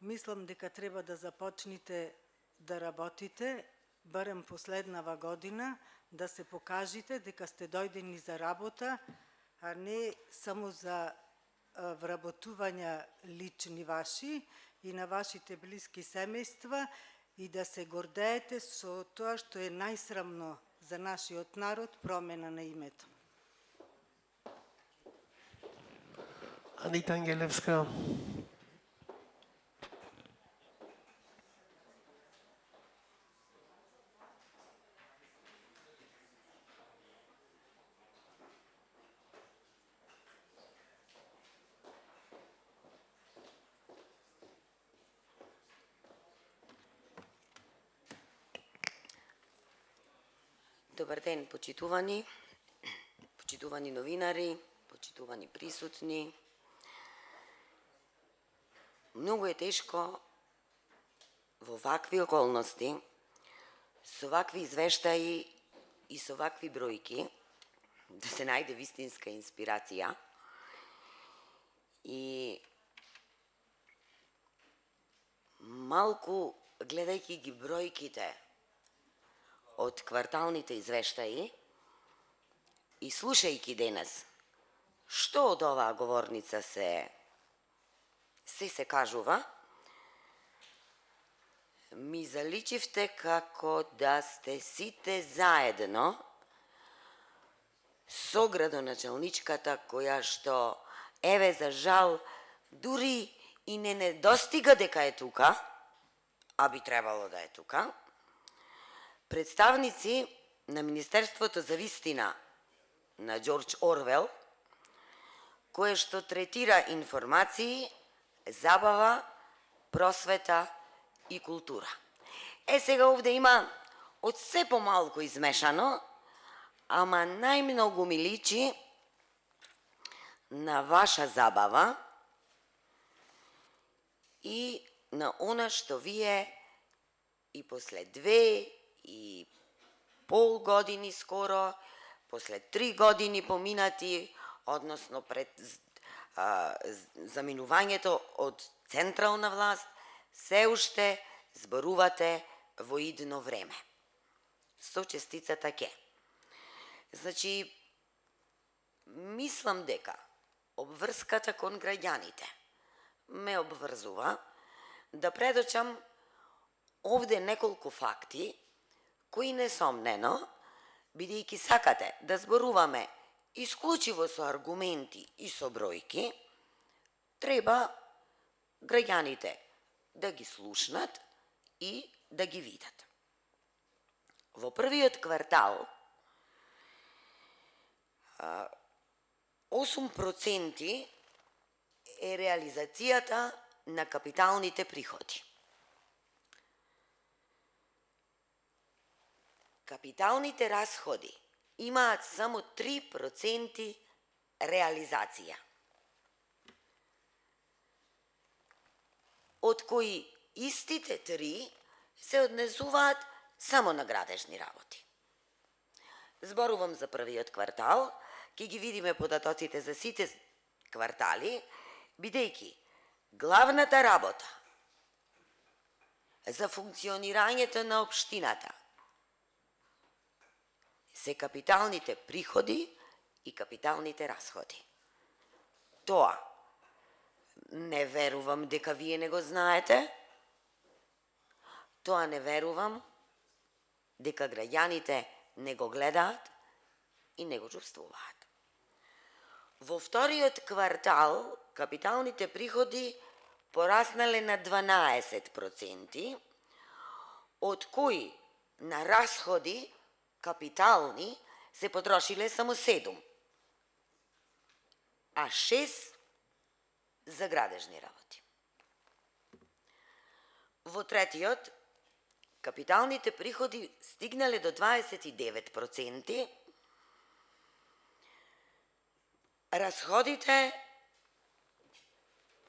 Мислам дека треба да започнете да работите, барем последнава година, да се покажете дека сте дојдени за работа, а не само за вработувања лични ваши и на вашите блиски семејства и да се гордеете со тоа што е најсрамно за нашиот народ, промена на името. Анита Ангелевска. Добар ден, почитувани новинари, почитувани присутни. Многу е тешко во вакви околности, со вакви извештаи и со вакви бројки, да се најде вистинска инспирација. И малку, гледајќи ги бројките од кварталните извештаи и слушајќи денес што од оваа говорница се кажува, ми заличивте како да сте сите заедно со градоначалничката која што, еве за жал, дури и не недостига дека е тука, а би требало да е тука, представници на Министерството за вистина на Џорџ Орвел, кое што третира информации, забава, просвета и култура. Сега овде има од се помалку измешано, ама најмногу ми личи на ваша забава и на она што вие и после 2,5 години скоро, после 3 години поминати, односно пред заминувањето од централна власт, се уште зборувате во идно време. Со честицата ке. Значи, мислам дека обврската кон граѓаните ме обврзува да предочам овде неколку факти кои несомнено, бидејќи сакате да зборуваме исклучиво со аргументи и со бројки, треба граѓаните да ги слушнат и да ги видат. Во првиот квартал 8% е реализацијата на капиталните приходи. Капиталните расходи имаат само 3% реализација, од кои истите 3 се однесуваат само на градежни работи. Зборувам за првиот квартал, ќе ги видиме податоците за сите квартали, бидејќи главната работа за функционирањето на општината се капиталните приходи и капиталните расходи. Тоа не верувам дека вие не го знаете, тоа не верувам дека граѓаните не го гледаат и не го чувствуваат. Во вториот квартал капиталните приходи пораснале на 12%, од кои на расходи капитални се потрошиле само 7, а 6 за градежни работи. Во третиот, капиталните приходи стигнале до 29%, расходите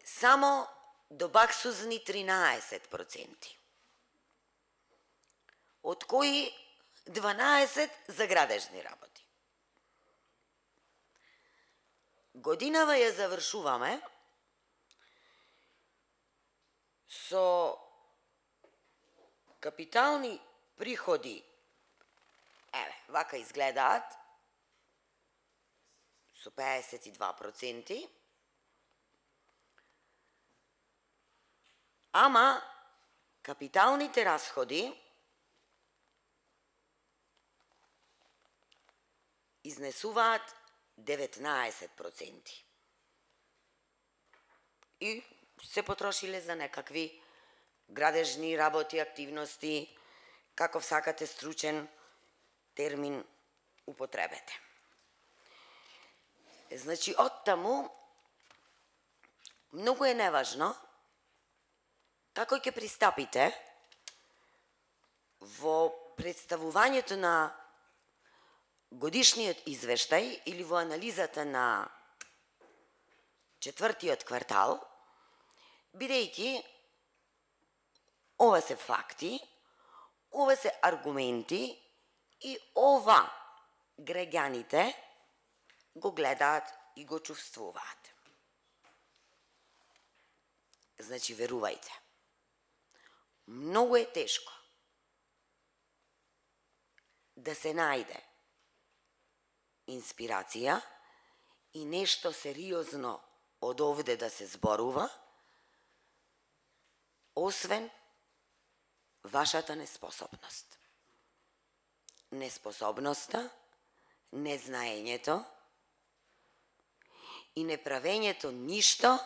само до баксузни 13%, од кои 12 за градежни работи. Годинава ја завршуваме со капитални приходи, еве, вака изгледаат, со 52%, ама капиталните расходи изнесуваат 19%. И се потрошиле за некакви градежни работи, активности, како сакате стручен термин употребете. Значи, оттаму, многу е неважно како ќе пристапите во представувањето на годишниот извештај или во анализата на четвртиот квартал, бидејќи ова се факти, ова се аргументи и ова граѓаните го гледаат и го чувствуваат. Значи, верувајте, многу е тешко да се најде инспирација и нешто сериозно од овде да се зборува, освен вашата неспособност. Неспособноста, незнаењето и неправењето ништо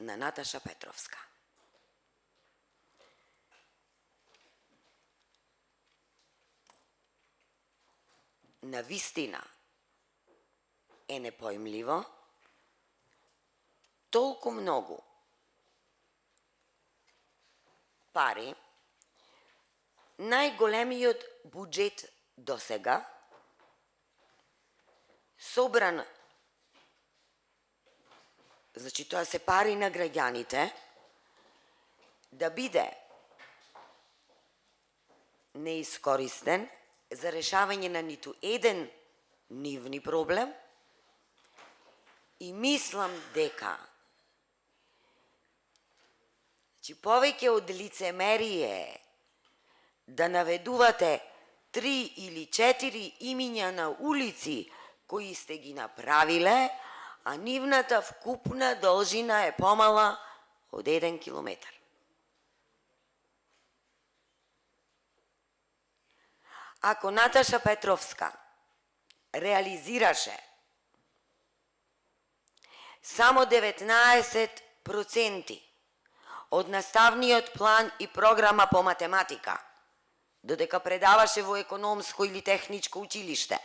на Наташа Петровска. Навистина е непоимливо толку многу пари, најголемиот буџет досега, собран, значи тоа се пари на граѓаните, да биде неискористен за решавање на ниту еден нивни проблем, и мислам дека повеќе од лицемерие да наведувате 3 или 4 имиња на улици кои сте ги направиле, а нивната вкупна должина е помала од 1 километар. Ако Наташа Петровска реализираше само 19% од наставниот план и програма по математика, додека предаваше во економско или техничко училиште.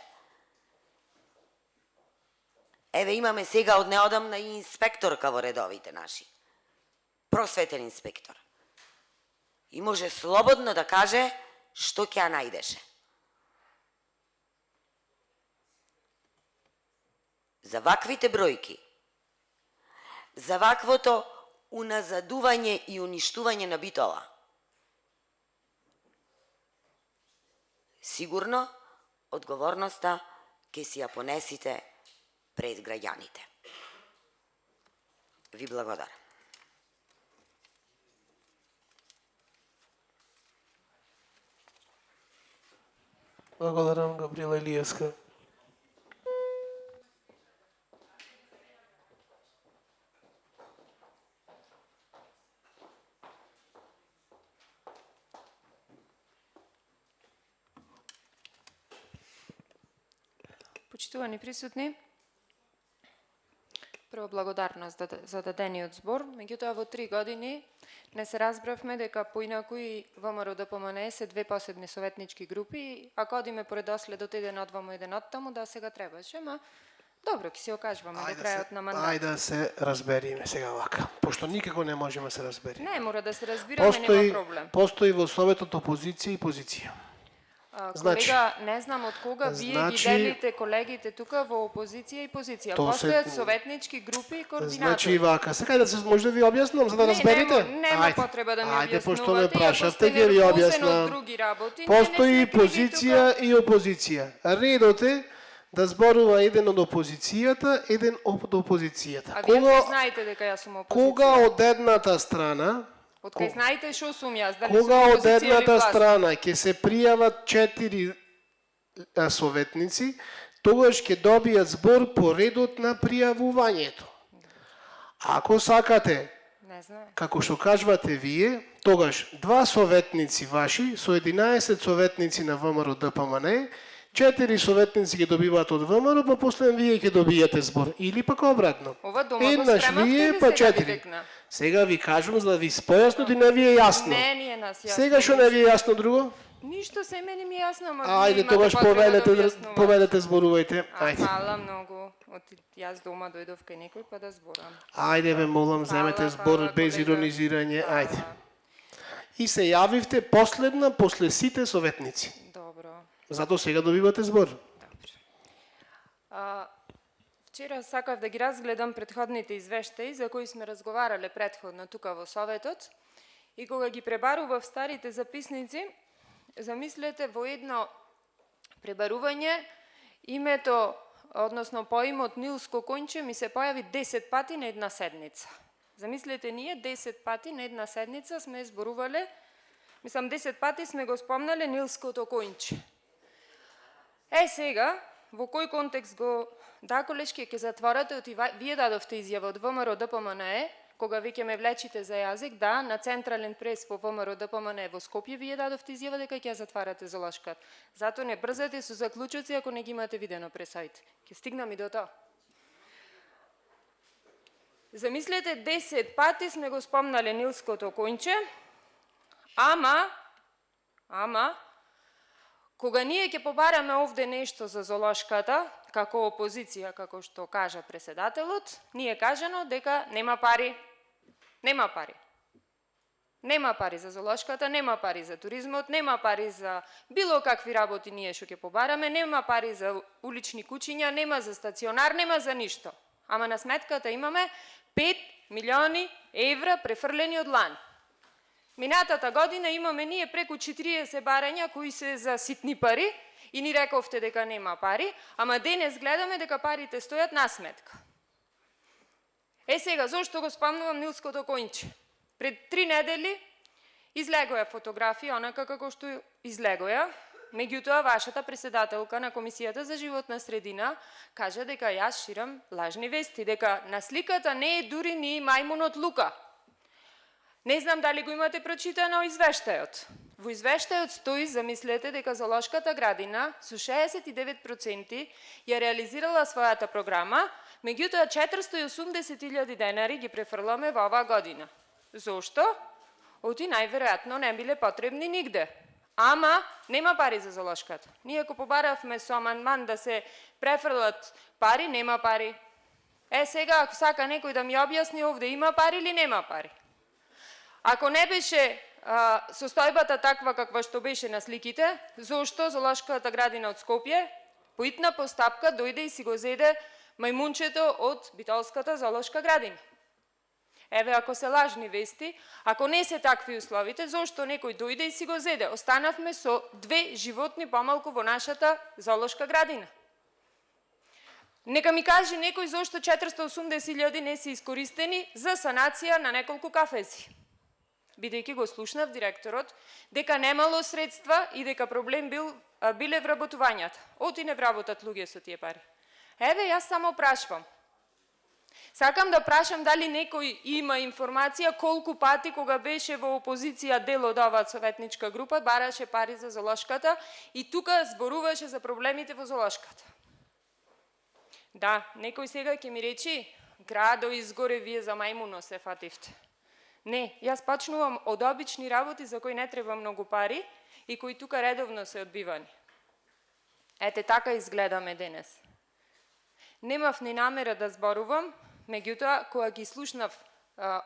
Еве имаме сега од неодамна и инспекторка во редовите наши. Просветен инспектор. И може слободно да каже што ќе ја најдеше. За ваквите бројки, за ваквото уназадување и уништување на Битола, сигурно одговорноста ќе си ја понесите пред граѓаните. Ви благодарам. Благодарам, Габриела Илиевска. Почитувани присутни, прво благодарност за дадениот збор, меѓутоа во 3 години не се разбравме дека поинаку и ВМРО ДПМНЕ се 2 посебни советнички групи, ако одиме по редоследот еден од вамо еден од таму, да сега требаше, ма добро, ќе си окажуваме до крајот на мандат. Ајде да се разбериме сега вака, пошто никако не можеме да се разбериме. Не мора да се разбираме, нема проблем. Постои во Советот опозиција и позиција. Колега, не знам од кога вие ги делите колегите тука во опозиција и позиција. Постојат советнички групи и координатори. Значи вака, сега да се може да ви објаснам за да разберете? Нема потреба да ми објаснувате. Ајде, пошто ме прашавте, ќе ви објаснам. Постои позиција и опозиција. Редот е да зборува еден од опозицијата, еден од опозицијата. А вие знаете дека јас сум опозиција. Кога од едната страна Од кај знаете што сум јас, дали сум кога од опозиција или едната власт? страна ќе се пријават 4 советници, тогаш ќе добијат збор по редот на пријавувањето. Ако сакате Не знае. Како што кажувате вие, тогаш 2 советници ваши со 11 советници на ВМРО ДПМН, 4 советници ги добиваат од ВМРО, па после вие ќе добиете збор. Или пак обратно. Ова дома го Еднаш спремавте вие, ли па сега 4. директно? Сега ви кажувам за да ви појасно и не ви е јасно. Не, ни е нас јасно. Сега што не ви е јасно друго? Ништо се мене ми е јасно, ама Ајде, имате тогаш потреба да објаснувате. поведете, зборувајте. А, Ајде. фала многу. Јас дома дојдов кај некој па да зборам. Ајде ве молам, земете збор фала, без колега. иронизирање. Фала. Ајде. И се јавивте последна после сите советници. Добро. Зато сега добивате збор. Добро. Вчера сакав да ги разгледам претходните извештаи за кои сме разговарале претходно тука во Советот и кога ги пребарував старите записници, замислете во едно пребарување името, односно поимот Нилско Коњче ми се појави 10 пати на една седница. Замислете, ние 10 пати на една седница сме зборувале, мислам 10 пати сме го спомнале Нилското Коњче. Сега, во кој контекст го колешки ќе затворате, оти вие дадовте изјава од ВМРО ДПМНЕ, кога веќе ме влечите за јазик, да, на централен прес во ВМРО ДПМНЕ во Скопје, вие дадовте изјава дека ќе затварате Золошката. Зато не брзате со заклучоци ако не ги имате видено пресајте. Ќе стигнам и до тоа. Замислете, 10 пати сме го спомнале Нилското Коњче, ама, кога ние ќе побараме овде нешто за Золошката, како опозиција, како што кажа преседателот, ние кажано дека нема пари. Нема пари. Нема пари за Золошката, нема пари за туризмот, нема пари за било какви работи ние што ќе побараме, нема пари за улични куќиња, нема за стационар, нема за ништо. Ама на сметката имаме 5 милиони евра префрлени од лани. Минатата година имаме ние преку 40 барања кои се за ситни пари и ни рековте дека нема пари, ама денес гледаме дека парите стојат на сметка. Сега, зошто го спомнувам Нилското Коњче? Пред 3 недели излегоја фотографија, онака како што излегоја, меѓутоа вашата преседателка на Комисијата за животна средина кажа дека јас ширам лажни вести, дека на сликата не е дури ни мајмунот Лука. Не знам дали го имате прочитано извештајот. Во извештајот стои, замислете, дека Золошката градина со 69% ја реализирала својата програма, меѓутоа 480.000 денари ги префрламе во оваа година. Зошто? Оти најверојатно не биле потребни нигде. Ама нема пари за Золошката. Ние ако побаравме со амандман да се префрлат пари, нема пари. Сега ако сака некој да ми објасни овде има пари или нема пари. Ако не беше состојбата таква каква што беше на сликите, зошто Золошката градина од Скопје по итна постапка дојде и си го зеде мајмунчето од Битолската зоолошка градина? Ако се лажни вести, ако не се такви условите, зошто некој дојде и си го зеде? Останавме со 2 животни помалку во нашата зоолошка градина. Нека ми каже некој зошто 480.000 не се искористени за санација на неколку кафези. Бидејќи го слушнав директорот, дека немало средства и дека проблем биле вработувањата. Оти не вработат луѓе со тие пари. Јас само прашвам. Сакам да прашам дали некој има информација колку пати кога беше во опозиција дел од оваа советничка група бараше пари за Золошката и тука зборуваше за проблемите во Золошката. Да, некој сега ќе ми речи, градо изгоре, вие за мајмуно се фативте. Не, јас почнувам од обични работи за кои не треба многу пари и кои тука редовно се одбивани. Така изгледаме денес. Немав ни намера да зборувам, меѓутоа, кога ги слушнав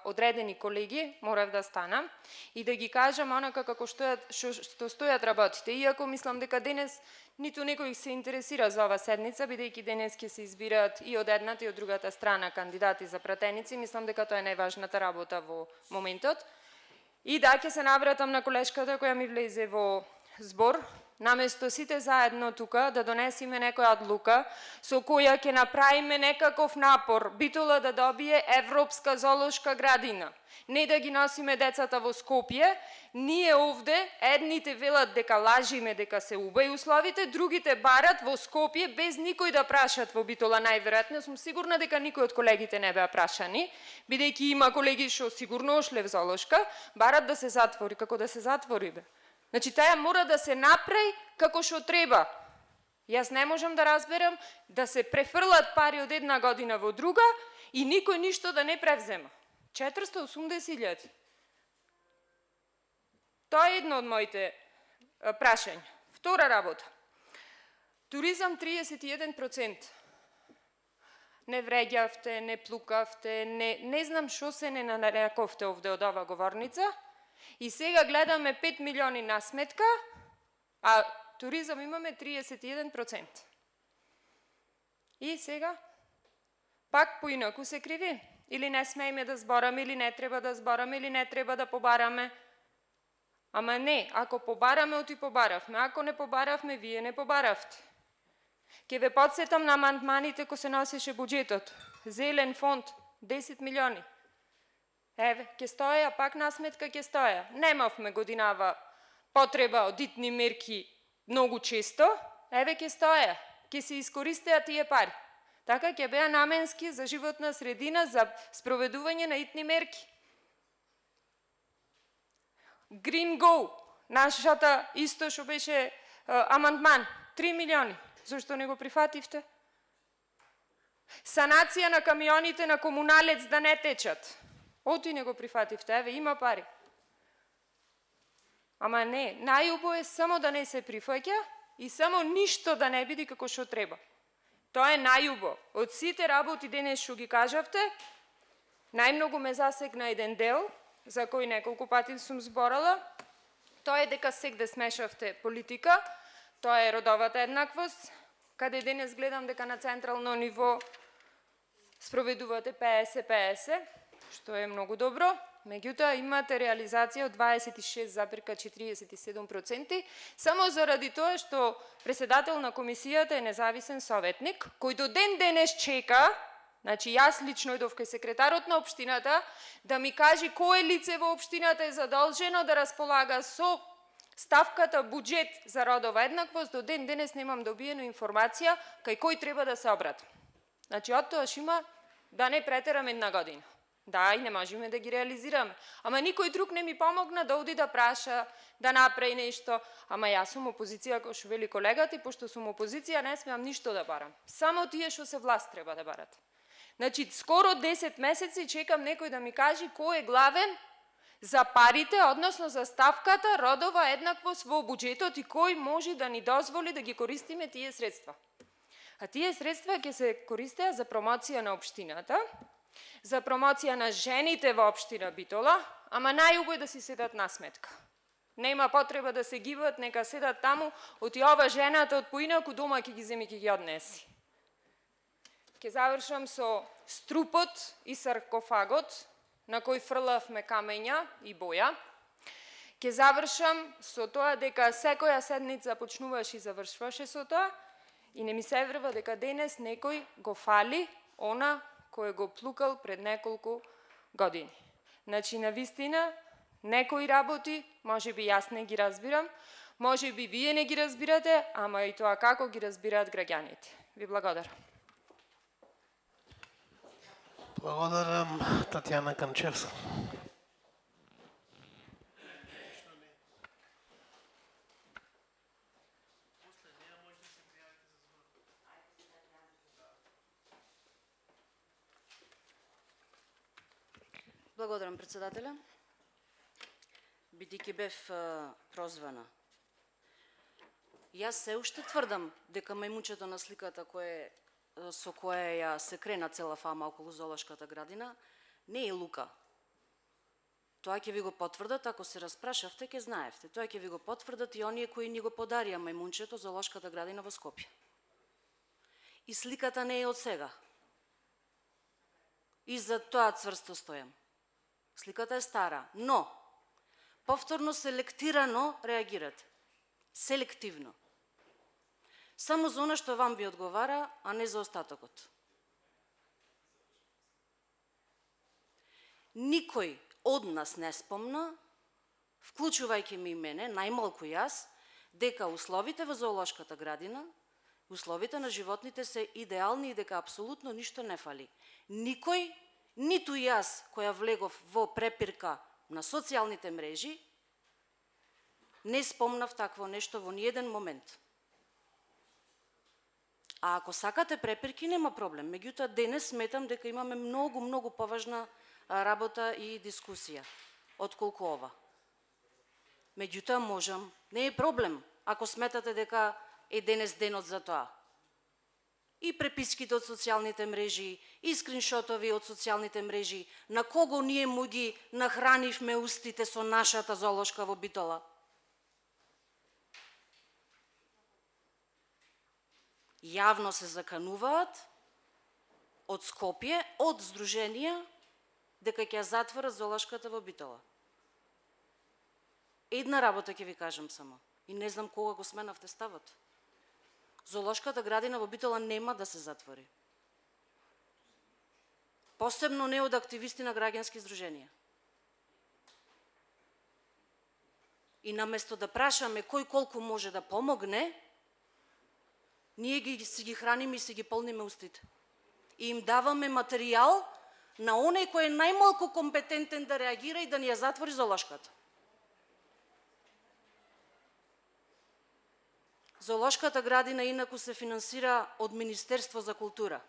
одредени колеги, морав да станам и да ги кажам онака како што стојат работите. Иако мислам дека денес ниту некој се интересира за ова седница, бидејќи денес ќе се избираат и од едната и од другата страна кандидати за пратеници, мислам дека тоа е најважната работа во моментот. И да, ќе се навратам на колешката која ми влезе во збор. наместо сите заедно тука да донесиме некоја одлука со која ќе направиме некаков напор Битола да добие Европска зоолошка градина. Не да ги носиме децата во Скопје, ние овде едните велат дека лажиме дека се убаи условите, другите барат во Скопје без никој да прашат во Битола, најверојатно сум сигурна дека никој од колегите не беа прашани, бидејќи има колеги што сигурно ошле в зоолошка, барат да се затвори, како да се затвори бе. Значи таја мора да се направи како што треба. Јас не можам да разберам да се префрлат пари од една година во друга и никој ништо да не превзема. 480.000. Тоа е едно од моите прашања. Втора работа. Туризам 31%. Не вреѓавте, не плукавте, не знам што се не нарековте овде од ова говорница. И сега гледаме 5 милиони на сметка, а туризам имаме 31%. И сега пак поинаку се криви. Или не смееме да збораме, или не треба да збораме, или не треба да побараме. Ама не, ако побараме, оти побаравме. Ако не побаравме, вие не побаравте. Ке ве подсетам на амандманите кои се носеше буџетот. Зелен фонд, 10 милиони. Еве, ке стоја, пак на сметка ке стоја. Немавме годинава потреба од итни мерки многу често. Еве, ке стоја. Ке се искористеа тие пари. Така ќе беа наменски за животна средина, за спроведување на итни мерки. Green Go, нашата исто што беше амандман, 3 милиони. Зошто не го прифативте? Санација на камионите на комуналец да не течат. Оти не го прифативте, еве, има пари. Ама не, најубо е само да не се прифаќа и само ништо да не биде како што треба. Тоа е најубо. Од сите работи денес што ги кажавте, најмногу ме засегна еден дел, за кој неколку пати сум зборала. Тоа е дека сегде смешавте политика, тоа е родовата еднаквост, каде денес гледам дека на централно ниво спроведувате 50-50, што е многу добро. Меѓутоа имате реализација од 26,47%, само заради тоа што председател на комисијата е независен советник, кој до ден денес чека, значи јас лично идов кај секретарот на општината, да ми кажи кое лице во општината е задолжено да располага со ставката буџет за родова еднаквост, до ден денес немам добиена информација кај кој треба да се обратам. Значи од тоа има да не претерам една година. Да, и не можеме да ги реализираме. Ама никој друг не ми помогна да оди да праша, да направи нешто. Ама јас сум опозиција, кој што вели колегата, и пошто сум опозиција, не смеам ништо да барам. Само тие што се власт треба да барат. Значи, скоро 10 месеци чекам некој да ми каже кој е главен за парите, односно за ставката родова еднаквост во буџетот и кој може да ни дозволи да ги користиме тие средства. А тие средства ќе се користеа за промоција на општината, за промоција на жените во општина Битола, ама најубаво е да си седат на сметка. Нема потреба да се гибат, нека седат таму, оти ова жената од поинаку дома ќе ги земи, ќе ги однеси. Ке завршам со струпот и саркофагот, на кој фрлавме камења и боја. Ке завршам со тоа дека секоја седница почнуваш и завршваше со тоа, и не ми се верува дека денес некој го фали она кој го плукал пред неколку години. Значи, навистина, некои работи, може би јас не ги разбирам, може би вие не ги разбирате, ама и тоа како ги разбираат граѓаните. Ви благодарам. Благодарам, Татјана Канчевска. Благодарам, председателя. Бидејќи бев прозвана. Јас се уште тврдам дека мајмунчето на сликата со која ја се крена цела фама околу зоолошката градина не е Лука. Тоа ќе ви го потврдат, ако се распрашавте, ќе знаевте. Тоа ќе ви го потврдат и оние кои ни го подарија мајмунчето зоолошката градина во Скопје. И сликата не е од сега. И за тоа цврсто стојам. Сликата е стара, но повторно селектирано реагирате. селективно. Само за оно што вам ви одговара, а не за остатокот. Никој од нас не спомна, вклучувајќи ми и мене, најмалку јас, дека условите во зоолошката градина, условите на животните се идеални и дека апсолутно ништо не фали. Никој, ниту јас која влегов во препирка на социјалните мрежи, не спомнав такво нешто во ниеден момент. А ако сакате препирки, нема проблем. Меѓутоа, денес сметам дека имаме многу поважна работа и дискусија, отколку ова. Меѓутоа, можам, не е проблем, ако сметате дека е денес денот за тоа. И преписките од социјалните мрежи, и скриншотови од социјалните мрежи, на кого ние му ги нахранивме устите со нашата зоолошка во Битола. Јавно се закануваат од Скопје, од здруженија, дека ќе ја затворат зоолошката во Битола. Една работа ќе ви кажам само, и не знам кога го сменавте ставот. Зоолошката градина во Битола нема да се затвори. Посебно не од активисти на граѓански здруженија. И наместо да прашаме кој колку може да помогне, ние си ги храниме и си ги полниме устите. И им даваме материјал на оној кој е најмалку компетентен да реагира и да ни ја затвори зоолошката. Зоолошката градина инаку се финансира од Министерство за култура,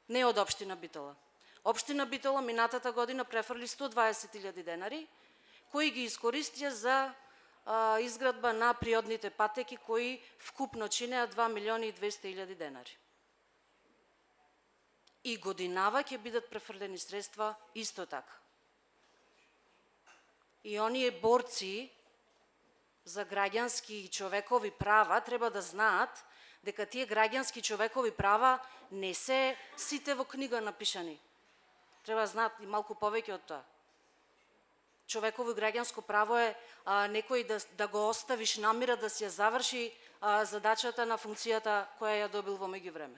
не од Општина Битола. Општина Битола минатата година префрли 120.000 денари, кои ги искористија за изградба на приодните патеки, кои вкупно чинеа 2.200.000 денари. И годинава ќе бидат префрлени средства исто така. И оние борци за граѓански и човекови права треба да знаат дека тие граѓански човекови права не се сите во книга напишани. Треба да знаат и малку повеќе од тоа. Човеково и граѓанско право е некој да го оставиш намира да си ја заврши задачата на функцијата која ја добил во меѓувреме.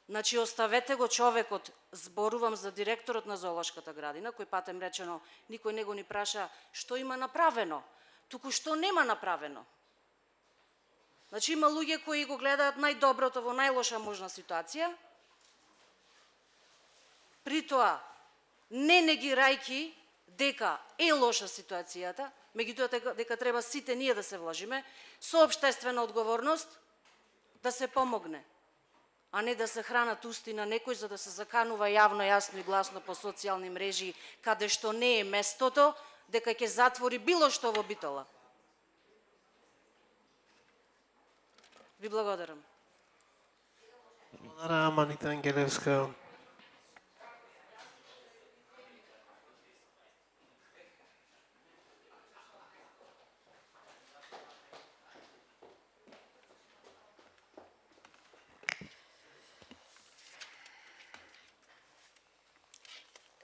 Значи, оставете го човекот, зборувам за директорот на зоолошката градина, кој патем речено никој не го ни праша што има направено, туку што нема направено. Значи, има луѓе кои го гледаат најдоброто во најлоша можна ситуација, при тоа не негирајки дека е лоша ситуацијата, меѓутоа дека треба сите ние да се вложиме, со општествена одговорност да се помогне, а не да се хранат усти на некој за да се заканува јавно, јасно и гласно по социјални мрежи, каде што не е местото, дека ќе затвори било што во Битола. Ви благодарам. Благодарам, Анита Ангелевска.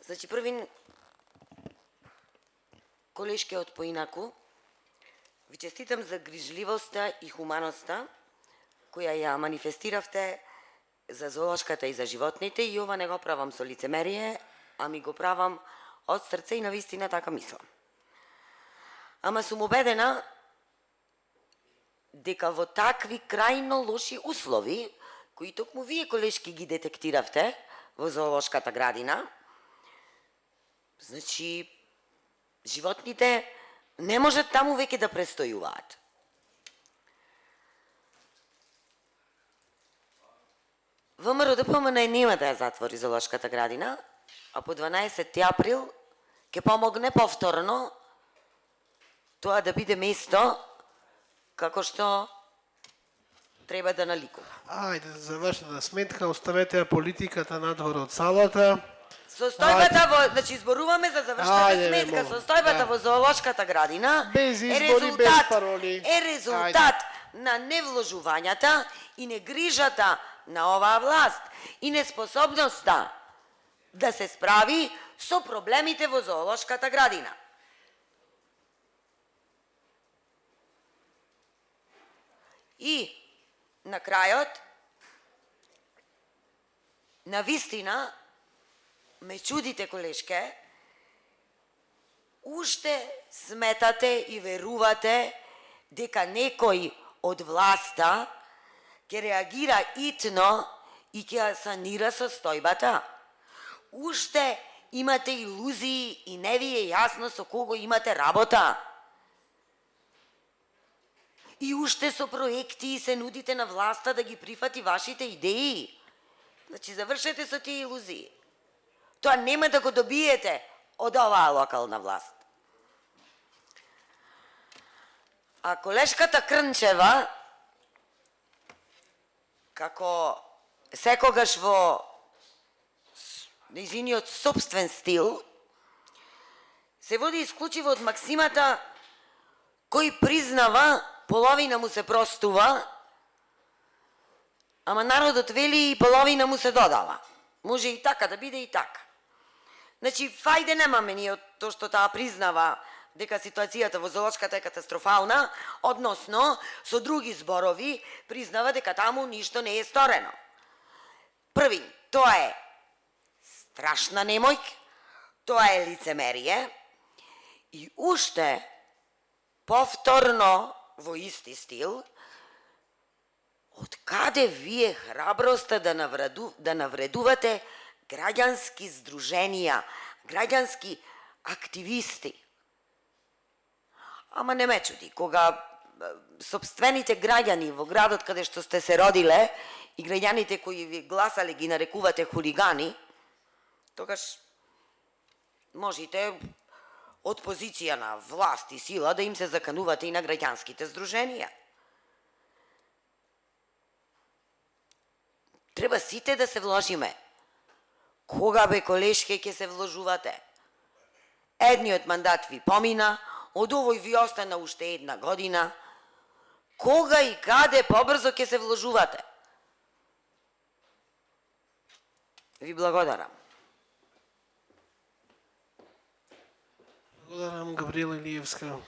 Значи, првин колешке од поинаку, ви честитам за грижливоста и хуманоста која ја манифестиравте за зоолошката и за животните, и ова не го правам со лицемерие, ами го правам од срце и навистина така мислам. Ама сум убедена дека во такви крајно лоши услови, кои токму вие колешки ги детектиравте во зоолошката градина, значи, животните не можат таму веќе да престојуваат. ВМРО ДПМН нема да ја затвори зоолошката градина, а по 12 април ќе помогне повторно тоа да биде место како што треба да наликува. Ајде, завршната сметка, оставете ја политиката надвор од салата. Состојбата во, значи зборуваме за завршната сметка, состојбата во зоолошката градина без избори, без пароли. Е резултат на невложувањата и негрижата на оваа власт и неспособноста да се справи со проблемите во зоолошката градина. И на крајот, на вистина, ме чудите, колешке, уште сметате и верувате дека некој од власта ќе реагира итно и ќе ја санира состојбата. Уште имате илузии и не ви е јасно со кого имате работа. И уште со проекти се нудите на власта да ги прифати вашите идеи. Значи, завршете со тие илузии. Тоа нема да го добиете од оваа локална власт. А колешката Крнчева, како секогаш во нејзиниот собствен стил, се води исклучиво од максимата кој признава, половина му се простува, ама народот вели и половина му се додава. Може и така да биде и така. Значи, фајде немаме ние од тоа што таа признава дека ситуацијата во Золошката е катастрофална, односно, со други зборови, признава дека таму ништо не е сторено. Први, тоа е страшна немојк, тоа е лицемерие и уште повторно во исти стил, од каде вие храброста да навредувате граѓански здруженија, граѓански активисти? Ама не ме чуди, кога собствените граѓани во градот каде што сте се родиле и граѓаните кои ви гласале ги нарекувате хулигани, тогаш можете од позиција на власт и сила да им се заканувате и на граѓанските здруженија. Треба сите да се вложиме. Кога бе, колешке, ќе се вложувате? Едниот мандат ви помина, од овој ви остана уште една година. Кога и каде побрзо ќе се вложувате? Ви благодарам. Благодарам, Габриела Илиевска.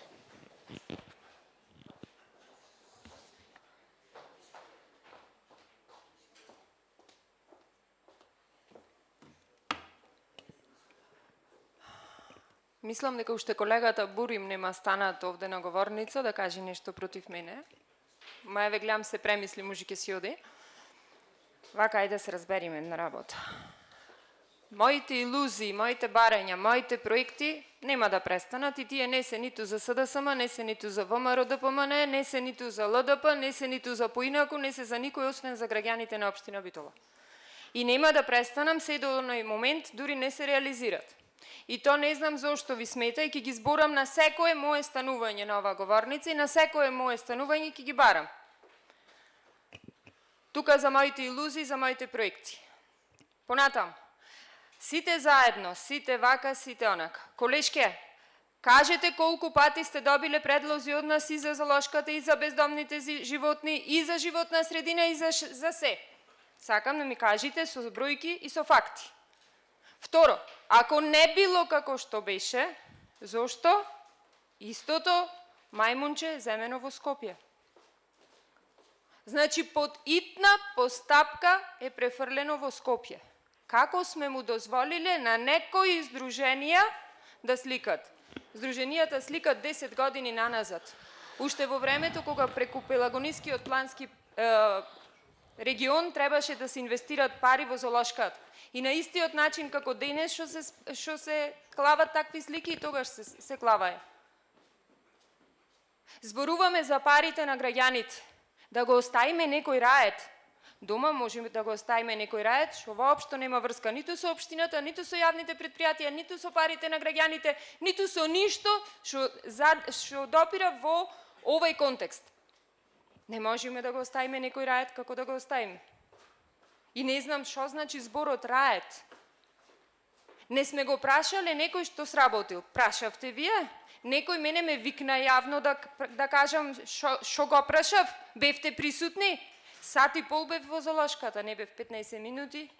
Мислам дека уште колегата Бурим нема станат овде на говорница да каже нешто против мене. Ма еве гледам се премисли, може ќе си оди. Вака, ајде да се разбериме на работа. Моите илузии, моите барања, моите проекти нема да престанат и тие не се ниту за СДСМ, не се ниту за ВМРО ДПМН, не се ниту за ЛДП, не се ниту за поинаку, не се за никој освен за граѓаните на општина Битола. И нема да престанам се до оној момент, дури не се реализират. И то не знам зошто ви смета и ќе ги зборам на секое мое станување на оваа говорница и на секое мое станување ќе ги барам. Тука за моите илузии, за моите проекти. Понатам, сите заедно, сите вака, сите онака. Колешке, кажете колку пати сте добиле предлози од нас и за Золошката, и за бездомните животни, и за животна средина, и за се. Сакам да ми кажете со бројки и со факти. Второ, ако не било како што беше, зошто истото мајмунче земено во Скопје? Значи, под итна постапка е префрлено во Скопје. Како сме му дозволиле на некои здруженија да сликат? Здруженијата сликат 10 години наназад. Уште во времето кога преку Пелагонискиот плански регион требаше да се инвестират пари во Золошката. И на истиот начин како денес што се клават такви слики, и тогаш се клаваја. Зборуваме за парите на граѓаните. Да го оставиме некој раед. Дома можеме да го оставиме некој раед, што воопшто нема врска ниту со општината, ниту со јавните предпријатија, ниту со парите на граѓаните, ниту со ништо што допира во овој контекст. Не можеме да го оставиме некој раед, како да го оставиме. И не знам што значи зборот раед. Не сме го прашале некој што сработил. Прашавте вие? Некој мене ме викна јавно да кажам што го прашав. Бевте присутни? Сат и пол бев во Золошката, не бев 15 минути.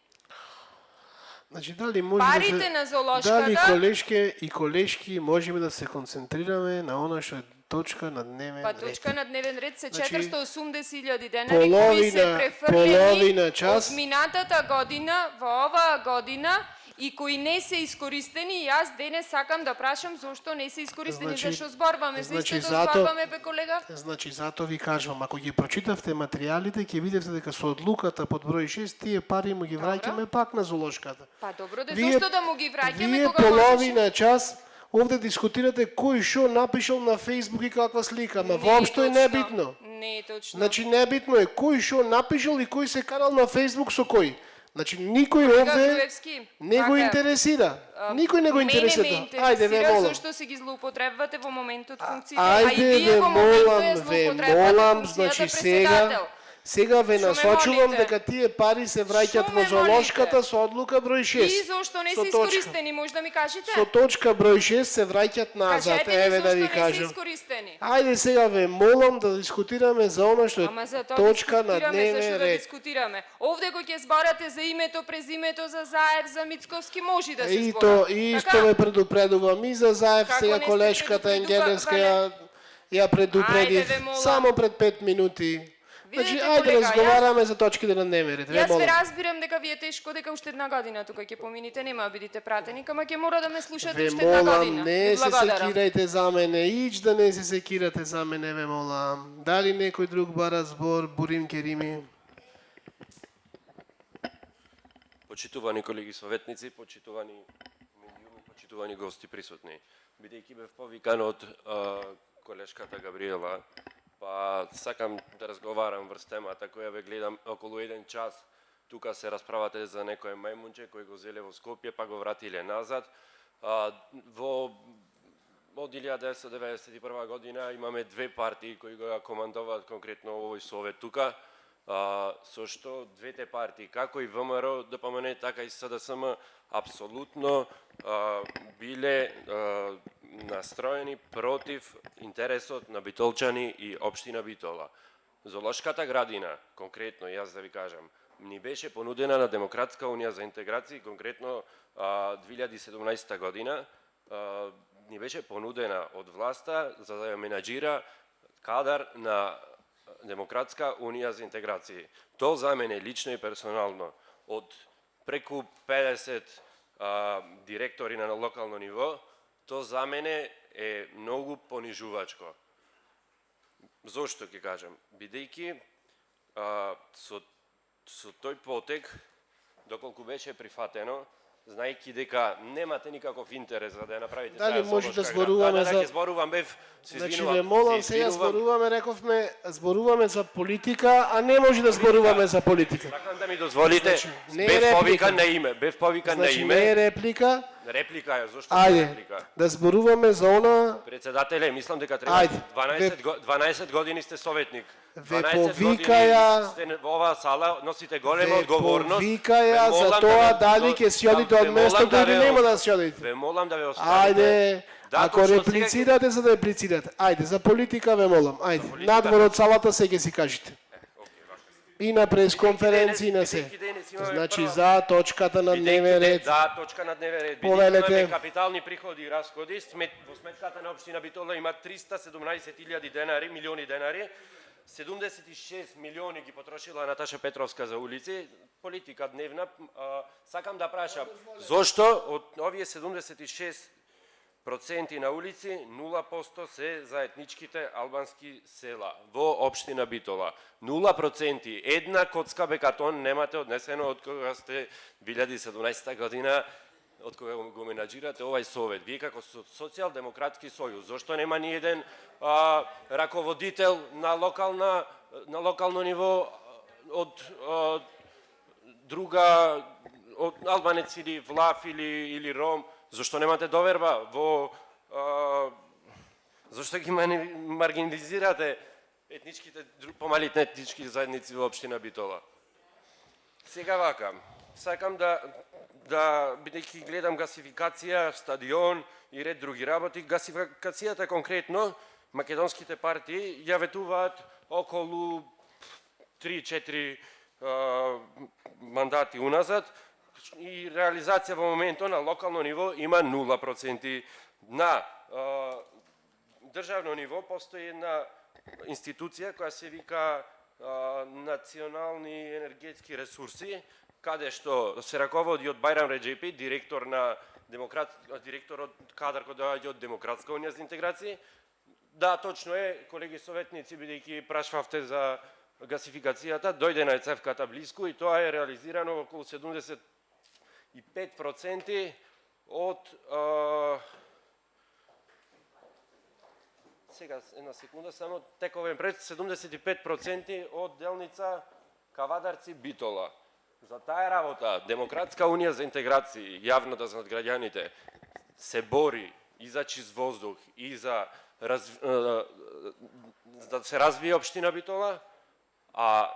Значи, дали може парите на Золошката... Дали колешке и колешки можеме да се концентрираме на она што е точка на дневен Па ред. точка на дневен ред се Значи, 480.000 денари кои се префрлени половина час. од минатата година во оваа година и кои не се искористени. И јас денес сакам да прашам зошто не се искористени, Значи- зашто зборваме, за значи истото зато- зборваме, бе колега? Значи, затоа ви кажувам, ако ги прочитавте материјалите, ќе видите дека со одлуката под број 6 тие пари му ги враќаме пак на золошката. Па добро, да Вие- зошто да му ги враќаме Вие кога можеше? половина час овде дискутирате кој шо напишал на Фејсбук и каква слика, ма Не е воопшто е точно. небитно. Не е точно. Значи небитно е кој шо напишал и кој се карал на Фејсбук со кој. Значи никој Колега овде Груевски, не го така е. интересира. Никој не го Мене интересира. ме Ајде ве интересира молам. зашто се ги злоупотребвате во моментот функциите, а и Ајде вие ве во моментот ја молам, ве злоупотребвате молам, функцијата значи председател. сега ве Шо ме насочувам молите? дека тие пари се враќаат Шо во ме золошката молите? со одлука број 6. И зошто не Со се точка. искористени, може да ми кажете? Со точка број 6 се враќаат назад, Кажете ми еве да зошто ви не се кажам. искористени. Ајде сега ве молам да дискутираме за она што Ама за е тоа точка на дискутираме, дневен зашто да ред. дискутираме. Овде кој ќе зборате за името, презимето, за Заев, за Мицковски, може да се И збора. то исто ве предупредувам и за Заев, Како сега не сте колешката Енгелевска ја Ајде, предупредив ве молам. само пред 5 минути. Значи, Видете, ајде колега, разговараме за точките на дневен ред. Ве Јас ве молам. разбирам дека ви е тешко, дека уште една година тука ќе помините, нема да бидете пратени, ама ќе мора да ме слушате Ве уште една молам, година. не Ви се благодарам. секирајте за мене, ич да не се секирате за мене, ве молам. Дали некој друг бара збор, Бурим Керими? Почитувани колеги советници, почитувани медиуми, почитувани гости присутни. Бидејќи бев повикан од колешката Габриела, па сакам да разговарам врз темата која ве гледам околу 1 час. Тука се расправате за некој мајмунче кој го зеле во Скопје, па го вратиле назад. Во од 1991 година имаме две партии кои го командуваат конкретно овој совет тука. Со што двете партии, како и ВМРО, ДПМН, така и СДСМ, апсолутно биле настроени против интересот на битолчани и општина Битола. Золошката градина, конкретно, јас да ви кажам, ни беше понудена на Демократска унија за интеграција, конкретно 2017 година, ни беше понудена од власта за да ја менаџира кадар на Демократска унија за интеграција. Тоа за мене лично и персонално од преку 50 директори на локално ниво, тоа за мене е многу понижувачко. Зошто ќе кажам? Бидејќи со тој потек, доколку беше прифатено, знаејќи дека немате никаков интерес за да ја направите Дали таа може да золошка зборуваме градина. за- ќе зборувам, бев, се Значи извинувам. ве молам, се сега извинувам. зборуваме, рековме, зборуваме за политика, а не може да зборуваме за политика. Сакам да ми дозволите, Значи, не е бев реплика. повикан на име, бев повикан на Значи име. не е реплика, Реплика е, зошто е ајде, реплика? да зборуваме за она, Председателе, мислам дека треба Ајде, 12 години сте советник. Ве 12 повикаја- години сте во оваа сала, носите голема ве одговорност. повикаја Ве за молам тоа да дали ќе си одите од местото или нема да си одите. Ве молам да ве оставите. Ајде, Да, ако точно реплицирате, за да реплицирате. Ајде, за политика ве молам. Ајде, политика- надвор од салата се ќе си кажете. И на пресконференција и на се. бидејќи денес имаме Значи прва- за точката на дневен ред. Да, точка на дневен ред. Повелете. Бидејќи имаме капитални приходи и расходи, во сметката на општина Битола има 317.000 денари, милиони денари. 76 милиони ги потрошила Наташа Петровска за улици, политика дневна. Сакам да прашам, зошто од овие 76% на улици, 0% се за етничките албански села во општина Битола. 0%. Една коцка бекатон немате однесено од кога сте 2017 година, од кога го менаџирате овај совет. Вие како социјалдемократски сојуз, зошто нема ни еден раководител на локално ниво од друга, од албанец или влав или ром, зошто немате доверба во зошто ги маргинализирате етничките помалите етнички заедници во општина Битола? Сега вака, сакам да бидејќи гледам гасификација, стадион и ред други работи, гасификацијата конкретно македонските партии ја ветуваат околу 3-4 мандати уназад и реализација во моментот на локално ниво има 0%. На државно ниво постои една институција која се вика Национални енергетски ресурси, каде што се раководи од Бајрам Реджепи, директор од кадар кој доаѓа од Демократска унија за интеграција. Да, точно е, колеги советници, бидејќи прашвавте за гасификацијата, дојде на ЕЦЕФ-ката близко и тоа е реализирано околу 75% од сега една секунда, само тековен пред 75% од делница Кавадарци Битола. За таа работа Демократска унија за интеграција, јавната за граѓаните, се бори и за чист воздух, и за да се развие општина Битола, а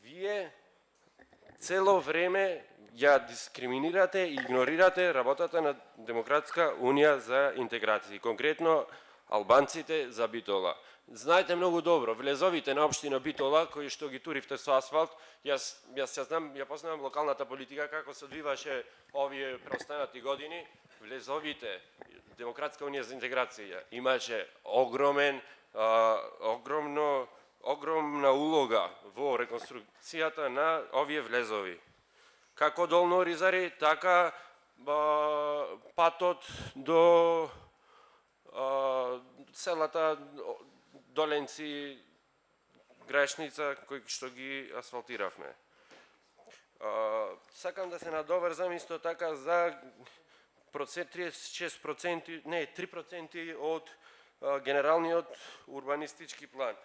вие цело време ја дискриминирате и игнорирате работата на Демократска унија за интеграција, конкретно албанците за Битола. Знаете многу добро, влезовите на општина Битола, кои што ги туривте со асфалт, јас ја познавам локалната политика, како се одвиваше овие преостанати години, влезовите, Демократска унија за интеграција, имаше огромна улога во реконструкцијата на овие влезови. Како Долно Оризари, така патот до селата Доленци, Грешница, кои што ги асфалтиравме. Сакам да се надоврзам исто така за 36%, не, 3% од генералниот урбанистички план.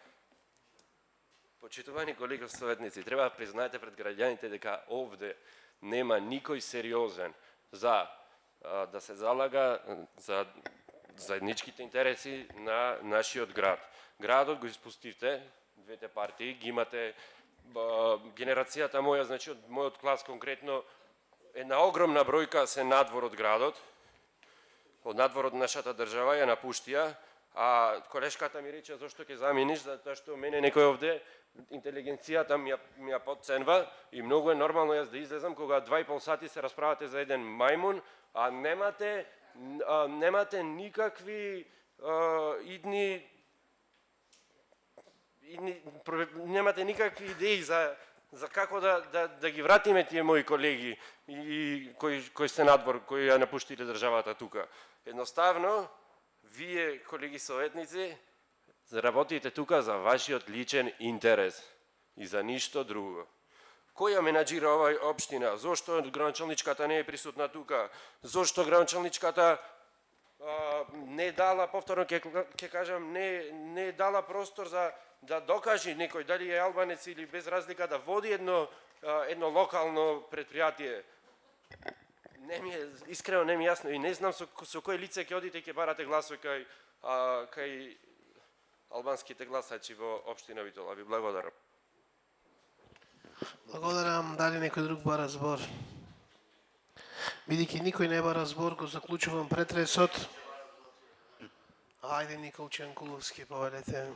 Почитувани колеги советници, треба да признаете пред граѓаните дека овде нема никој сериозен за да се залага за заедничките интереси на нашиот град. Градот го испустивте, двете партии, ги имате генерацијата моја, значи од мојот клас конкретно, една огромна бројка се надвор од градот, од надвор од нашата држава ја напуштија, а колешката ми рече зошто ќе замениш, затоа што мене некој овде интелигенцијата ми ја подценва и многу е нормално јас да излезам кога 2,5 сати се расправате за еден мајмун, а немате никакви немате никакви идеи за како да ги вратиме тие мои колеги и кои се надвор, кои ја напуштиле државата тука. Едноставно, вие, колеги советници, работите тука за вашиот личен интерес и за ништо друго. Кој ја менаџира оваа општина? Зошто градоначалничката не е присутна тука? Зошто градоначалничката не дала, повторно ќе кажам, не дала простор за да докаже некој дали е албанец или без разлика да води едно локално предпријатие. Искрено не ми јасно и не знам со кој лице ќе одите и ќе барате гласови кај албанските гласачи во општина Битола. Ви благодарам. Благодарам. Дали некој друг бара збор? Бидејќи никој не бара збор, го заклучувам претресот. Ајде, Никол Чанкуловски, повелете.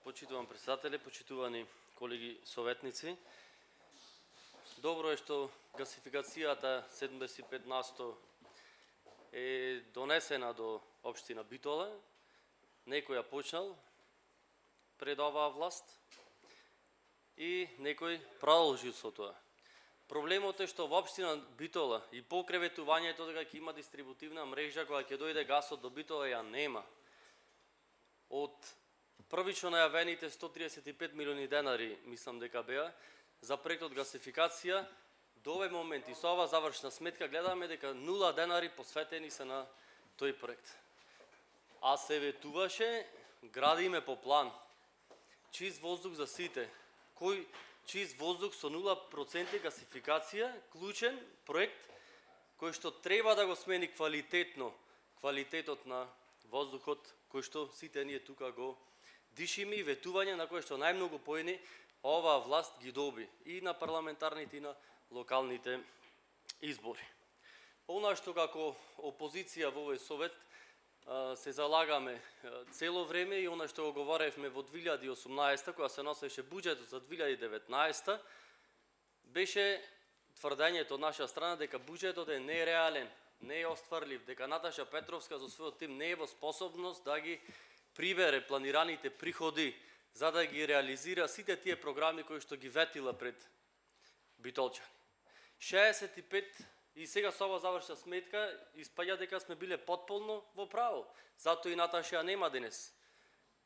Почитувам председателе, почитувани колеги советници. Добро е што гасификацијата 75% е донесена до општина Битола. Некој ја почнал пред оваа власт и некој продолжи со тоа. Проблемот е што во општина Битола и покрај ветувањето дека ќе има дистрибутивна мрежа кога ќе дојде гасот до Битола ја нема. Од првично најавените 135 милиони денари, мислам дека беа, за проектот гасификација, до овој момент и со оваа завршна сметка гледаме дека 0 денари посветени се на тој проект. А се ветуваше, градиме по план, чист воздух за сите, кој чист воздух со 0% гасификација, клучен проект кој што треба да го смени квалитетот на воздухот кој што сите ние тука го дишиме и ветување на кој што најмногу поени оваа власт ги доби и на парламентарните и на локалните избори. Она што како опозиција во овој совет се залагаме цело време и она што го говоревме во 2018 кога се носеше буџетот за 2019 беше тврдењето од наша страна дека буџетот е нереален, не е остварлив, дека Наташа Петровска за својот тим не е во способност да ги прибере планираните приходи за да ги реализира сите тие програми кои што ги ветила пред битолчани. 65 и сега со ова завршна сметка испаѓа дека сме биле потполно во право. Затоа и Наташа ја нема денес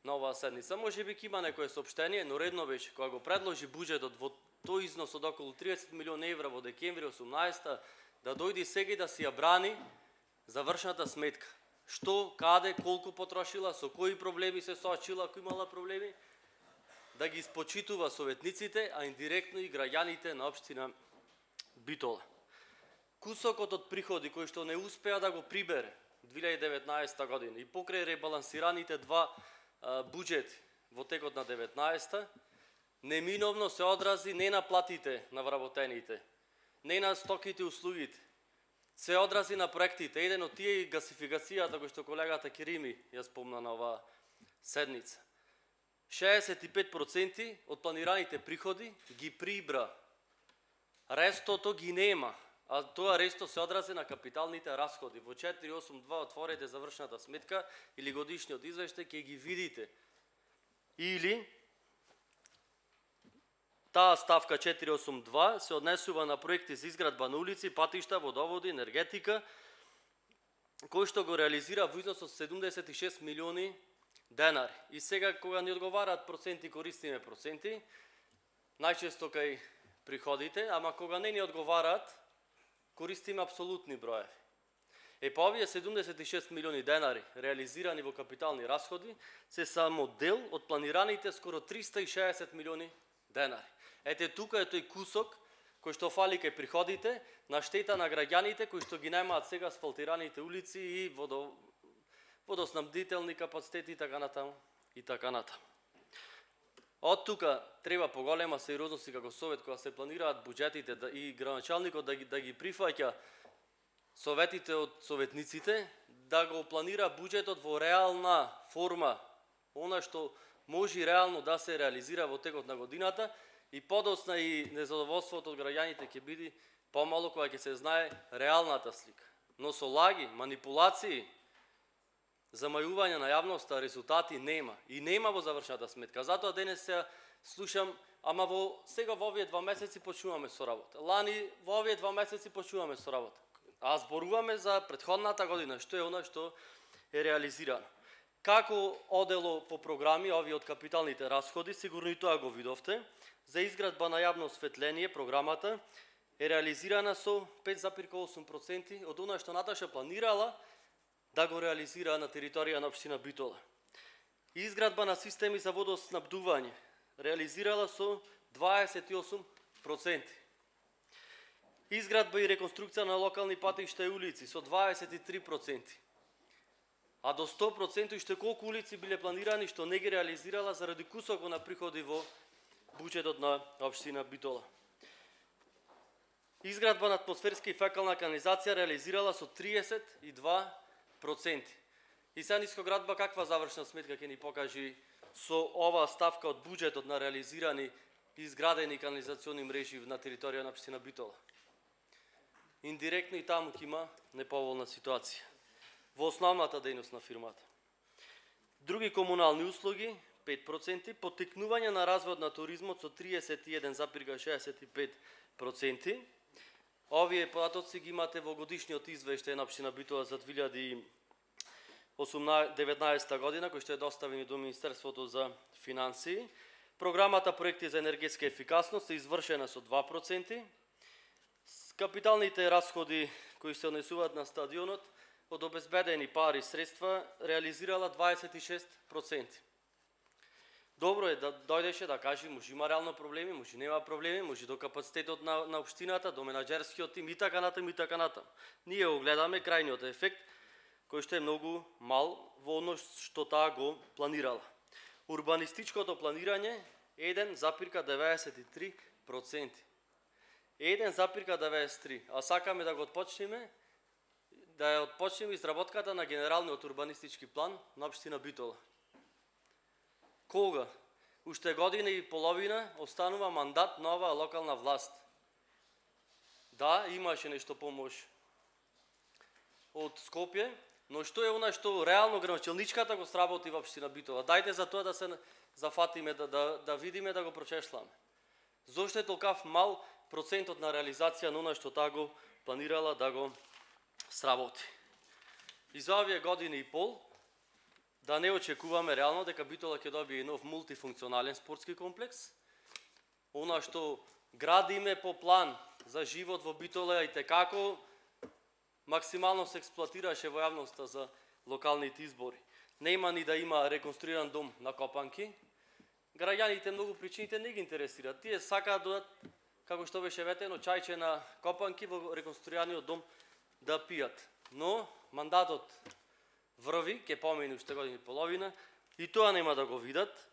на оваа седница. Може би ќе има некое соопштение, но редно беше кога го предложи буџетот во тој износ од околу 30 милиони евра во декември 18 да дојде сега и да си ја брани завршната сметка. Што, каде, колку потрошила, со кои проблеми се соочила, ако имала проблеми, да ги испочитува советниците, а индиректно и граѓаните на општина Битола. Кусокот од приходи кои што не успеа да го прибере 2019 година и покрај ребалансираните два буџети во текот на 19-та, неминовно се одрази не на платите на вработените, не на стоките и услугите, се одрази на проектите. Еден од тие и гасификацијата кој што колегата Керими ја спомна на оваа седница. 65% од планираните приходи ги прибра. Рестото ги нема, а тоа ресто се одрази на капиталните расходи. Во 482 отворете завршната сметка или годишниот извештај ќе ги видите. Или таа ставка 482 се однесува на проекти за изградба на улици, патишта, водоводи, енергетика, кој што го реализира во износ од 76 милиони денари. И сега кога ни одговараат проценти, користиме проценти, најчесто кај приходите, ама кога не ни одговараат, користиме апсолутни броеви. Па овие 76 милиони денари реализирани во капитални расходи се само дел од планираните скоро 360 милиони денари. Ете тука е тој кусок кој што фали кај приходите на штета на граѓаните кои што ги немаат сега асфалтираните улици и водоснабдителни капацитети и така натаму и така натаму. Од тука треба поголема сериозност и како совет кога се планираат буџетите и градоначалникот да ги прифаќа советите од советниците, да го планира буџетот во реална форма, она што може реално да се реализира во текот на годината и подоцна и незадоволството од граѓаните ќе биде помало кога ќе се знае реалната слика. Но со лаги, манипулации, замајување на јавноста, резултати нема. И нема во завршната сметка. Затоа денес се слушам, ама сега во овие 2 месеци почнуваме со работа. Лани во овие 2 месеци почнуваме со работа. А зборуваме за претходната година, што е она што е реализирано. Како одело по програми, овие од капиталните расходи, сигурно и тоа го видовте, за изградба на јавно осветление, програмата е реализирана со 5,8% од она што Наташа планирала да го реализира на територија на општина Битола. Изградба на системи за водоснабдување реализирала со 28%. Изградба и реконструкција на локални патишта и улици со 23%. А до 100% уште колку улици биле планирани што не ги реализирала заради кусокот на приходи во буџетот на општина Битола. Изградба на атмосферска и фекална канализација реализирала со 32%. И сега нискоградба каква завршна сметка ќе ни покажи со оваа ставка од буџетот на реализирани и изградени канализациони мрежи на територија на општина Битола. Индиректно и таму ќе има неповолна ситуација во основната дејност на фирмата. Други комунални услуги 5%, поттикнување на развојот на туризмот со 31,65%. Овие податоци ги имате во годишниот извештај на општина Битола за 2019 година, кој што е доставен до Министерството за финансии. Програмата проекти за енергетска ефикасност е извршена со 2%. Капиталните расходи кои се однесуваат на стадионот од обезбедени пари средства реализирала 26%. Добро е да дојдеше да каже може има реално проблеми, може нема проблеми, може до капацитетот на општината, до менаџерскиот тим и така натаму и така натаму. Ние го гледаме крајниот ефект кој што е многу мал во оно што таа го планирала. Урбанистичкото планирање 1,93%. 1,93%. А сакаме да го отпочнеме, да ја отпочнеме изработката на генералниот урбанистички план на општина Битола. Кога? Уште година и половина останува мандат на оваа локална власт. Да, имаше нешто помош од Скопје, но што е она што реално градоначелничката го сработи во општина Битола? Дајте за тоа да се зафатиме, да видиме, да го прочешламе. Зошто е толкав мал процентот на реализација на она што таа го планирала да го сработи? И за овие години и пол да не очекуваме реално дека Битола ќе добие нов мултифункционален спортски комплекс. Она што градиме по план за живот во Битола и како максимално се експлоатираше во јавноста за локалните избори. Нема ни да има реконструиран дом на Копанки. Граѓаните многу причините не ги интересираат. Тие сакаат да додат, како што беше ветено, чајче на Копанки во реконструираниот дом да пијат. Но мандатот врви, ќе помине уште година и половина, и тоа нема да го видат.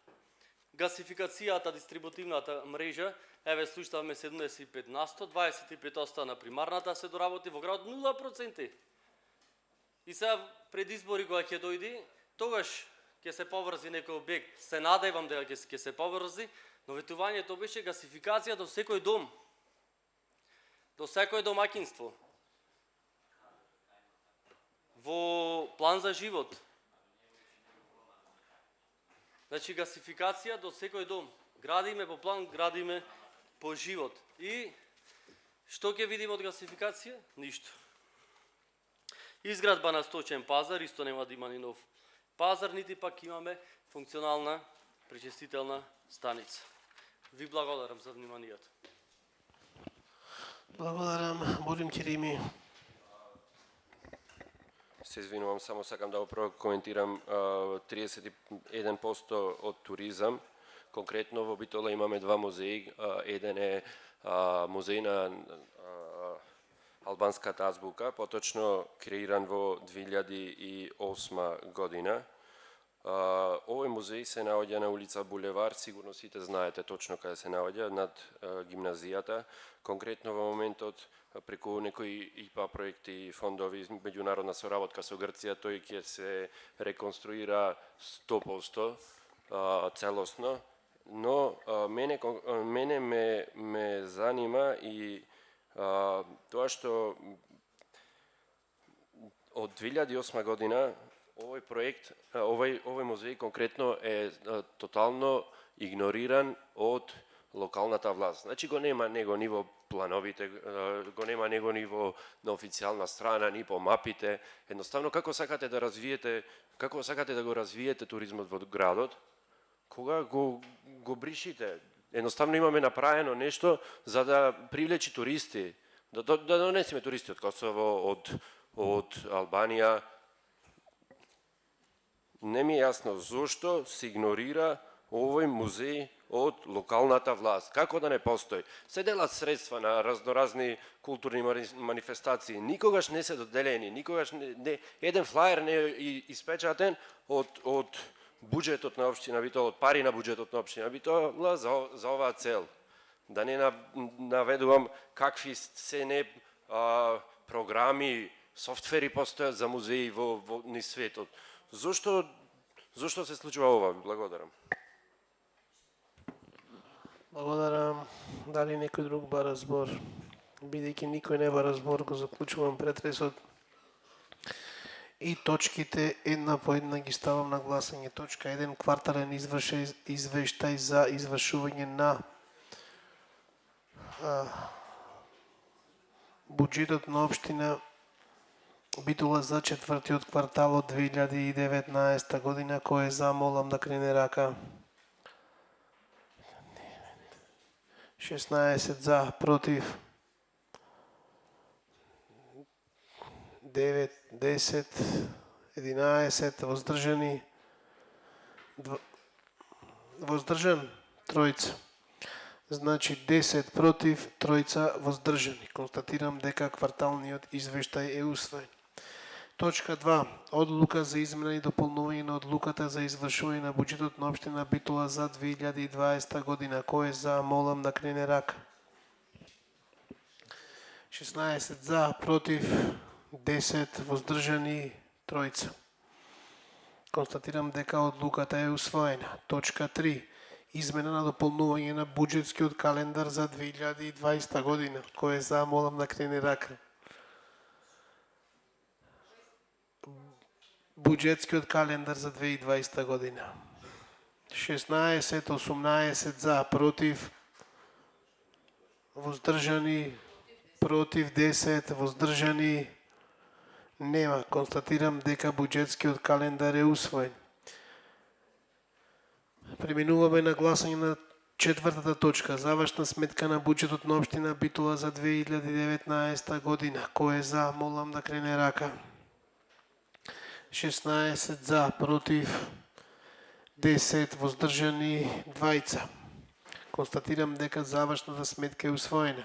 Гасификацијата, дистрибутивната мрежа, еве слушавме 75 на 100, 25% на примарната се доработи во градот 0%. И сега пред избори кога ќе дојди, тогаш ќе се поврзи некој објект. Се надевам дека ќе се поврзи, но ветувањето беше гасификација до секој дом. До секој домаќинство. Во план за живот. Значи гасификација до секој дом. Градиме по план, градиме по живот. И што ќе видиме од гасификација? Ништо. Изградба на сточен пазар, исто нема да има ни нов пазар, нити пак имаме функционална пречистителна станица. Ви благодарам за вниманието. Благодарам, Борим Керими. Се извинувам, само сакам да го прокоментирам 31% од туризам. Конкретно во Битола имаме два музеи. Еден е музеј на албанската азбука, поточно креиран во 2008 година. Овој музеј се наоѓа на улица Булевар, сигурно сите знаете точно каде се наоѓа, над гимназијата. Конкретно во моментот преку некои ИПА проекти и фондови, меѓународна соработка со Грција, тој ќе се реконструира 100% целосно. Но мене ме занима и тоа што од 2008 година овој проект, овој музеј конкретно е тотално игнориран од локалната власт. Значи го нема него ни во плановите, го нема него ни во на официјална страна, ни по мапите. Едноставно како сакате да го развиете туризмот во градот, кога го бришите? Едноставно имаме направено нешто за да привлечи туристи, да донесеме туристи од Косово, од Албанија. Не ми е јасно зошто се игнорира овој музеј од локалната власт. Како да не постои? Се делат средства на разноразни културни манифестации, никогаш не се доделени, никогаш не еден флаер не е испечатен од буџетот на општина Битола, од пари на буџетот на општина Битола за оваа цел. Да не наведувам какви се не програми, софтвери постојат за музеи во низ светот. Зошто се случува ова? Благодарам. Благодарам. Дали некој друг бара збор? Бидејќи никој не бара збор, го заклучувам претресот. И точките една по една ги ставам на гласање. Точка 1. Квартален извештај за извршување на буџетот на општина Битола за четвртиот квартал од 2019 година. Кој е за, молам да крене рака. 16 за, против 9, 10, 11, воздржан тројца. Значи 10 против, тројца воздржани. Констатирам дека кварталниот извештај е усвоен. Точка 2. Одлука за измена и дополнување на одлуката за извршување на буџетот на општина Битола за 2020 година. Кој е за, молам да крене рака. 16 за, против 10, воздржани тројца. Констатирам дека одлуката е усвоена. Точка 3. измена на дополнување на буџетскиот календар за 2020 година. Кој е за, молам да крене рака. Буџетскиот календар за 2020 година. 16, 18 за, против, воздржани, против 10, воздржани нема. Констатирам дека буџетскиот календар е усвоен. Преминуваме на гласање на четвртата точка. Завршна сметка на буџетот на општина Битола за 2019 година. Кој е за, молам да крене рака. 16 за, против 10, воздржани 2. Констатирам дека завршната сметка е усвоена.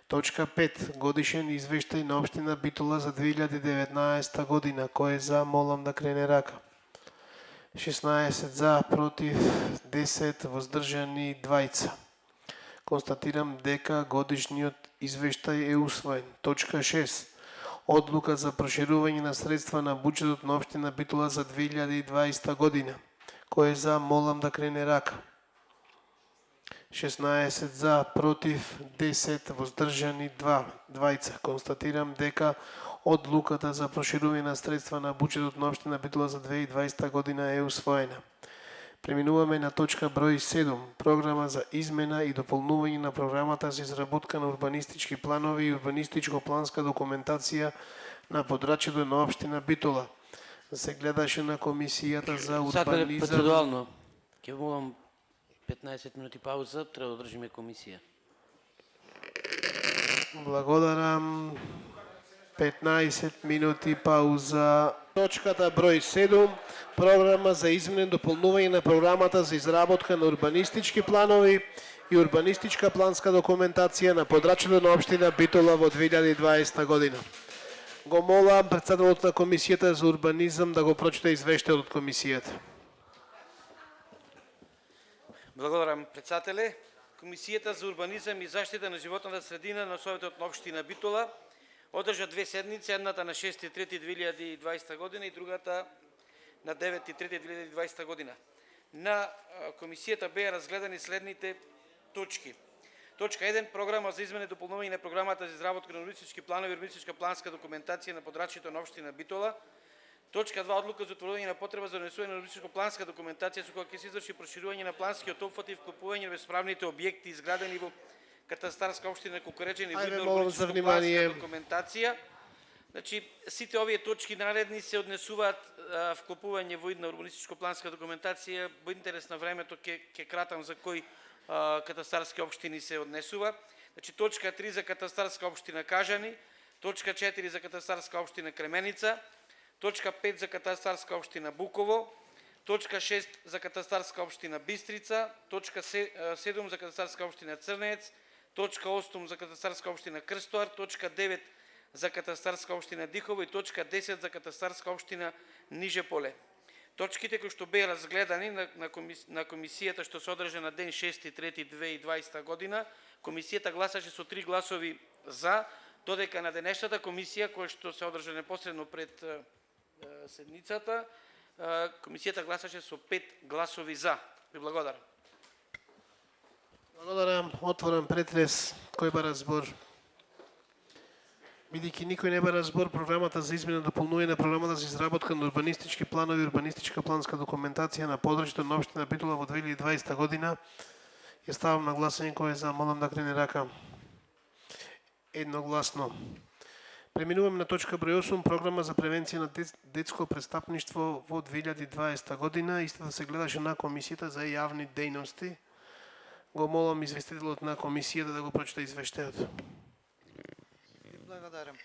Точка 5. Годишен извештај на општина Битола за 2019 година. Кој е за, молам да крене рака. 16 за, против 10, воздржани 2. Констатирам дека годишниот извештај е усвоен. Точка 6. Одлука за проширување на средства на буџетот на општина Битола за 2020 година. Кој е за, молам да крене рака. 16 за, против 10, воздржани 2. Констатирам дека одлуката за проширување на средства на буџетот на општина Битола за 2020 година е усвоена. Преминуваме на точка број 7. Програма за измена и дополнување на програмата за изработка на урбанистички планови и урбанистичко-планска документација на подрачјето на општина Битола. Се гледаше на комисијата за урбанизам. Процедурално. Ќе молам 15 минути пауза, треба да одржиме комисија. Благодарам. 15 минути пауза. Точката број 7. Програма за измена и дополнување на програмата за изработка на урбанистички планови и урбанистичка планска документација на подрачјето на општина Битола во 2020 година. Го молам председателот на комисијата за урбанизам да го прочита извештајот од комисијата. Благодарам, председателе. Комисијата за урбанизам и заштита на животната средина на Советот на општина Битола одржа две седници, едната на 6.3.2020 година и другата на 9.3.2020 година. На комисијата беа разгледани следните точки. Точка 1. Програма за измена и дополнување на програмата за изработка на урбанистички планови и урбанистичка планска документација на подрачјето на општина Битола. Точка 2. Одлука за утврдување на потреба за донесување на урбанистичко планска документација со која ќе се изврши проширување на планскиот опфат и вклопување на бесправните објекти изградени во катастарска општина Кукуречен и видна урбанистичко планска документација. Значи, сите овие точки наредни се однесуваат вклопување во идна урбанистичко планска документација. Во интерес на времето ќе кратам за кои катастарски општини се однесува. Значи, точка 3 за катастарска општина Кажани, точка 4 за катастарска општина Кременица, точка 5 за катастарска општина Буково, точка 6 за катастарска општина Бистрица, точка 7 за катастарска општина Црнеец, точка 8 за катастарска општина Крстоар, точка 9 за катастарска општина Дихово и точка 10 за катастарска општина Ниже Поле. Точките кои што беа разгледани на комисијата што се одржа на ден 6.3.2020 година, комисијата гласаше со 3 гласови за, додека на денешната комисија која што се одржа непосредно пред седницата, комисијата гласаше со 5 гласови за. Ви благодарам. Благодарам. Отворам претрес. Кој бара збор? Бидејќи никој не бара збор, програмата за измена и дополнување на програмата за изработка на урбанистички планови и урбанистичка планска документација на подрачјето на општина Битола во 2020 година ја ставам на гласање. Кој е за, молам да крене рака. Едногласно. Преминуваме на точка број 8, програма за превенција на детско престапништво во 2020 година. Истата се гледаше на комисијата за јавни дејности. Го молам известителот на комисијата да го прочита извештајот. Благодарам.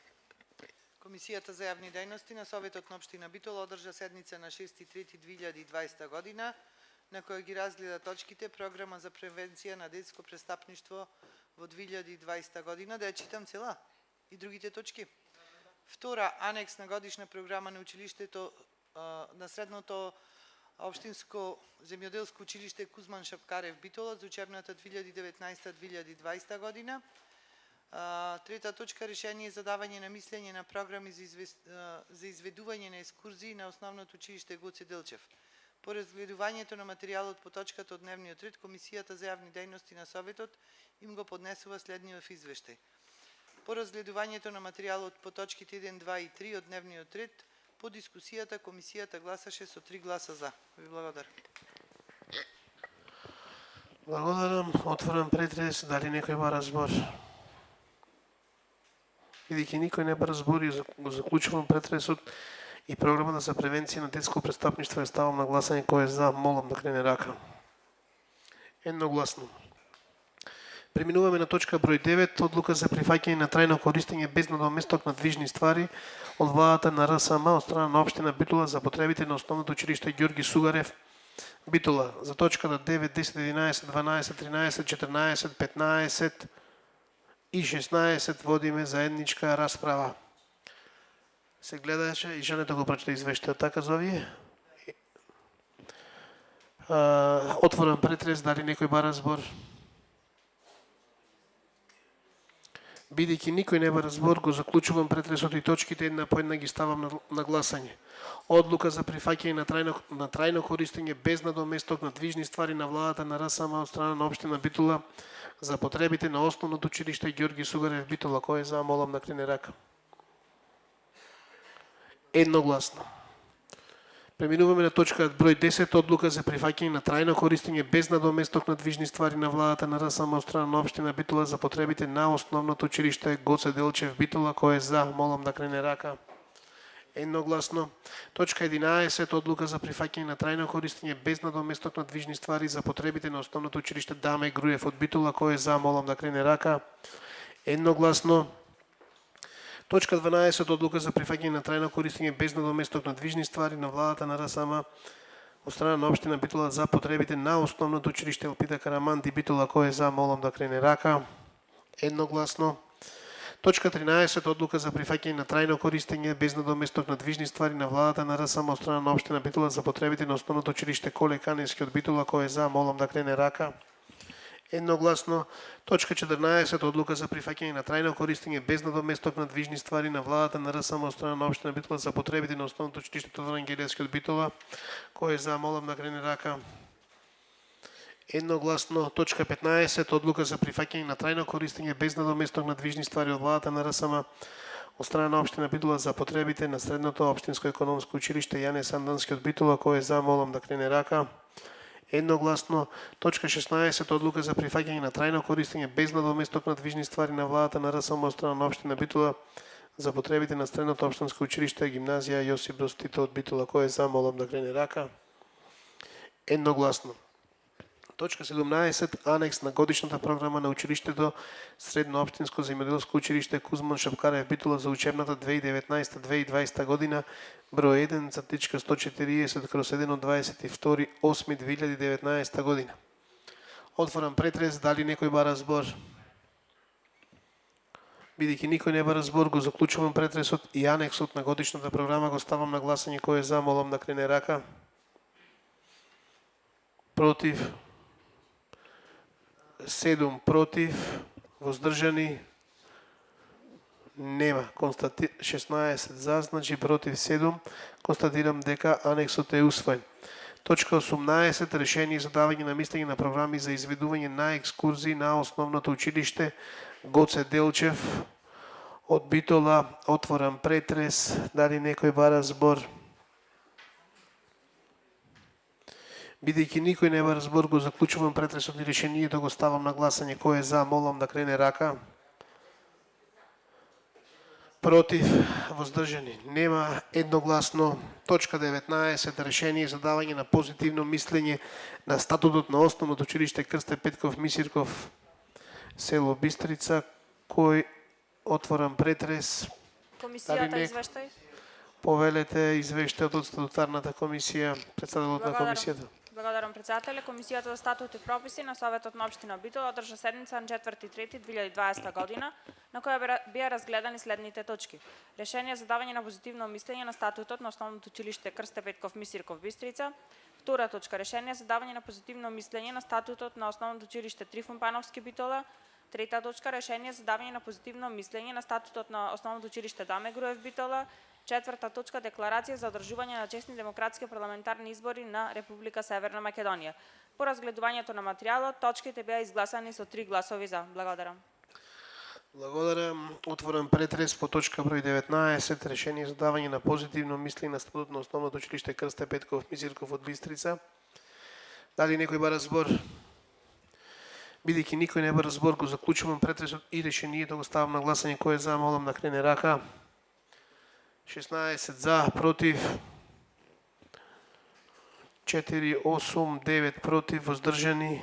Комисијата за јавни дејности на Советот на општина Битола одржа седница на 6.3.2020 година, на која ги разгледа точките програма за превенција на детско престапништво во 2020 година. Да ја читам цела и другите точки. Втора, анекс на годишна програма на училиштето на средното општинско земјоделско училиште Кузман Шапкарев Битола за учебната 2019-2020 година. Трета точка, решение за давање на мислење на програми за изведување на екскурзии на основното училиште Гоце Делчев. По разгледувањето на материјалот по точката од дневниот ред, Комисијата за јавни дејности на Советот им го поднесува следниот извештај. По разгледувањето на материјалот по точките 1, 2 и 3 од дневниот ред, по дискусијата Комисијата гласаше со 3 гласа за. Ви благодарам. Благодарам. Отворам претрес. Дали некој бара збор? Бидејќи никој не бара збор, го заклучувам претресот и програмата за превенција на детско престапништво ја ставам на гласање. Кој е за, молам да крене рака. Едногласно. Преминуваме на точка број 9, одлука за прифаќање на трајно користење без надоместок на движни ствари од владата на РСМ од страна на општина Битола за потребите на основното училиште Ѓорги Сугарев Битола. За точката 9, 10, 11, 12, 13, 14, 15 и 16 водиме заедничка расправа. Се гледаше и Жането го прочита извештајот, така за овие. Отворам претрес, дали некој бара збор? Бидејќи никој не бара збор, го заклучувам претресот и точките една по една ги ставам на гласање. Одлука за прифаќање на трајно користење без надоместок на движни ствари на владата на РСМ од страна на општина Битола за потребите на основното училиште Ѓорги Сугарев Битола. Кој е за, молам да крене рака. Едногласно. Преминуваме на точка број 10, одлука за прифаќање на трајно користење без надоместок на движни ствари на владата на РСМ од страна на општина Битола за потребите на основното училиште Гоце Делчев Битола. Кој е за, молам да крене рака. Едногласно. Точка 11, одлука за прифаќање на трајно користење без надоместок на движни ствари за потребите на основното училиште Даме Груев од Битола. Кој е за, молам да крене рака. Едногласно. Точка 12, одлука за прифаќање на трајно користење без надоместок на движни ствари на владата на РСМ од страна на општина Битола за потребите на основното училиште Елпида Караманти Битола. Кој е за, молам да крене рака. Едногласно. Точка 13, одлука за прифаќање на трајно користење без надоместок на движни ствари на владата на РСМ од страна на општина Битола за потребите на основното училиште Коле Каневски од Битола. Кој е за, молам да крене рака. Едногласно. Точка 14, одлука за прифаќање на трајно користење без надоместок на движни ствари на владата на РСМ од страна на општина Битола за потребите на основното училиште Тодор Ангелевски од Битола. Кој е за, молам да крене рака. Едногласно. Точка 15, одлука за прифаќање на трајно користење без надоместок на движни ствари од владата на РСМ од страна на општина Битола за потребите на средното општинско економско училиште Јане Сандански од Битола. Кој е за, молам да крене рака. Едногласно. Точка 16, одлука за прифаќање на трајно користење без надоместок на движни ствари на владата на РСМ од страна на општина Битола за потребите на средното општинско училиште Гимназија Јосип Брз Тито од Битола. Кој е за, молам да крене рака. Едногласно. Точка 17, анекс на годишната програма на училиштето Средно општинско земјоделско училиште Кузман Шапкарев Битола за учебната 2019-2020 година, број 1, цртичка 140/1 од 22.8.2019 година. Отворам претрес, дали некој бара збор? Бидејќи никој не бара збор, го заклучувам претресот и анексот на годишната програма го ставам на гласање. Кој е за, молам да крене рака. Против? 7 против, воздржани нема. 16 за, значи против 7. Констатирам дека анексот е усвоен. Точка 18, решение за давање на мислење на програми за изведување на екскурзии на основното училиште Гоце Делчев од Битола. Отворам претрес, дали некој бара збор? Бидејќи никој не бара збор, го заклучувам претресот и решението го ставам на гласање. Кој е за, молам да крене рака. Против, воздржани нема. Едногласно. Точка 19, решение за давање на позитивно мислење на статутот на основното училиште Крсте Петков Мисирков, село Бистрица. Кој? Отворам претрес. Комисијата извештај. Повелете извештајот од статутарната комисија, председателот на комисијата. Благодарам, председателе. Комисијата за статут и прописи на Советот на општина Битола одржа седница на 4.3.2020 година, на која беа разгледани следните точки. Решение за давање на позитивно мислење на статутот на основното училиште Крсте Петков Мисирков Бистрица. Втора точка, решение за давање на позитивно мислење на статутот на основното училиште Трифун Пановски Битола. Трета точка, решение за давање на позитивно мислење на статутот на основното училиште Даме Груев Битола. Четврта точка, декларација за одржување на честни демократски парламентарни избори на Република Северна Македонија. По разгледувањето на материјалот, точките беа изгласани со 3 гласови за. Благодарам. Благодарам. Отворам претрес по точка број 19, решение за давање на позитивно мисли на статут на Основното училиште Крсте Петков Мизирков од Бистрица. Дали некој бара збор? Бидејќи никој не бара збор, го заклучувам претресот и решението го ставам на гласање. Кој е за, молам да крене рака. 16 за, против 4, 8, 9 против, воздржани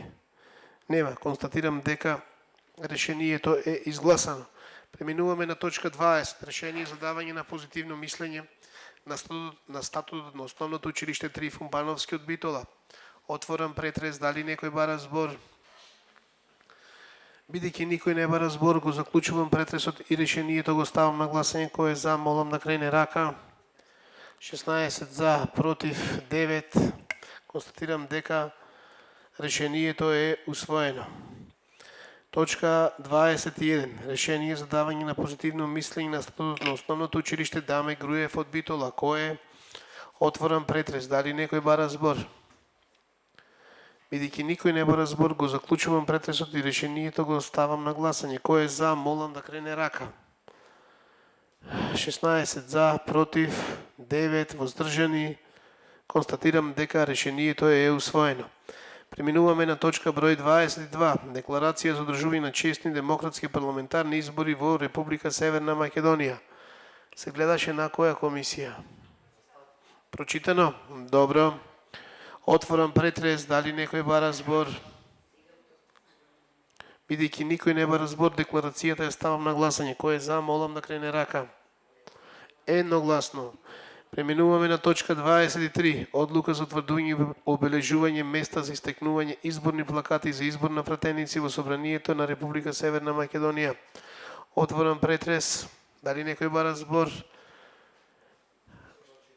нема. Констатирам дека решението е изгласано. Преминуваме на точка 20. Решение за давање на позитивно мислење на статутот на Основното училиште Трифун Бановски од Битола. Отворам претрес, дали некој бара збор? Бидејќи никој не бара збор, го заклучувам претресот и решението го ставам на гласање. Кој е за, молам да крене рака. 16 за, против 9. Констатирам дека решението е усвоено. Точка 21. Решение за давање на позитивно мислење на статутот на Основното училиште Даме Груев од Битола. Кој е? Отворам претрес, дали некој бара збор? Бидејќи никој не бара збор, го заклучувам претресот и решението го ставам на гласање. Кој е за, молам да крене рака. 16 за, против 9, воздржани. Констатирам дека решението е усвоено. Преминуваме на точка број 22. Декларација за одржување на честни демократски парламентарни избори во Република Северна Македонија. Се гледаше на која комисија? Прочитано? Добро. Отворам претрес, дали некој бара збор? Бидејќи никој не бара збор, декларацијата ја ставам на гласање. Кој е за, молам да крене рака. Едногласно. Преминуваме на точка 23. Одлука за утврдување и обележување места за истекнување изборни плакати за избор на пратеници во Собранието на Република Северна Македонија. Отворам претрес, дали некој бара збор?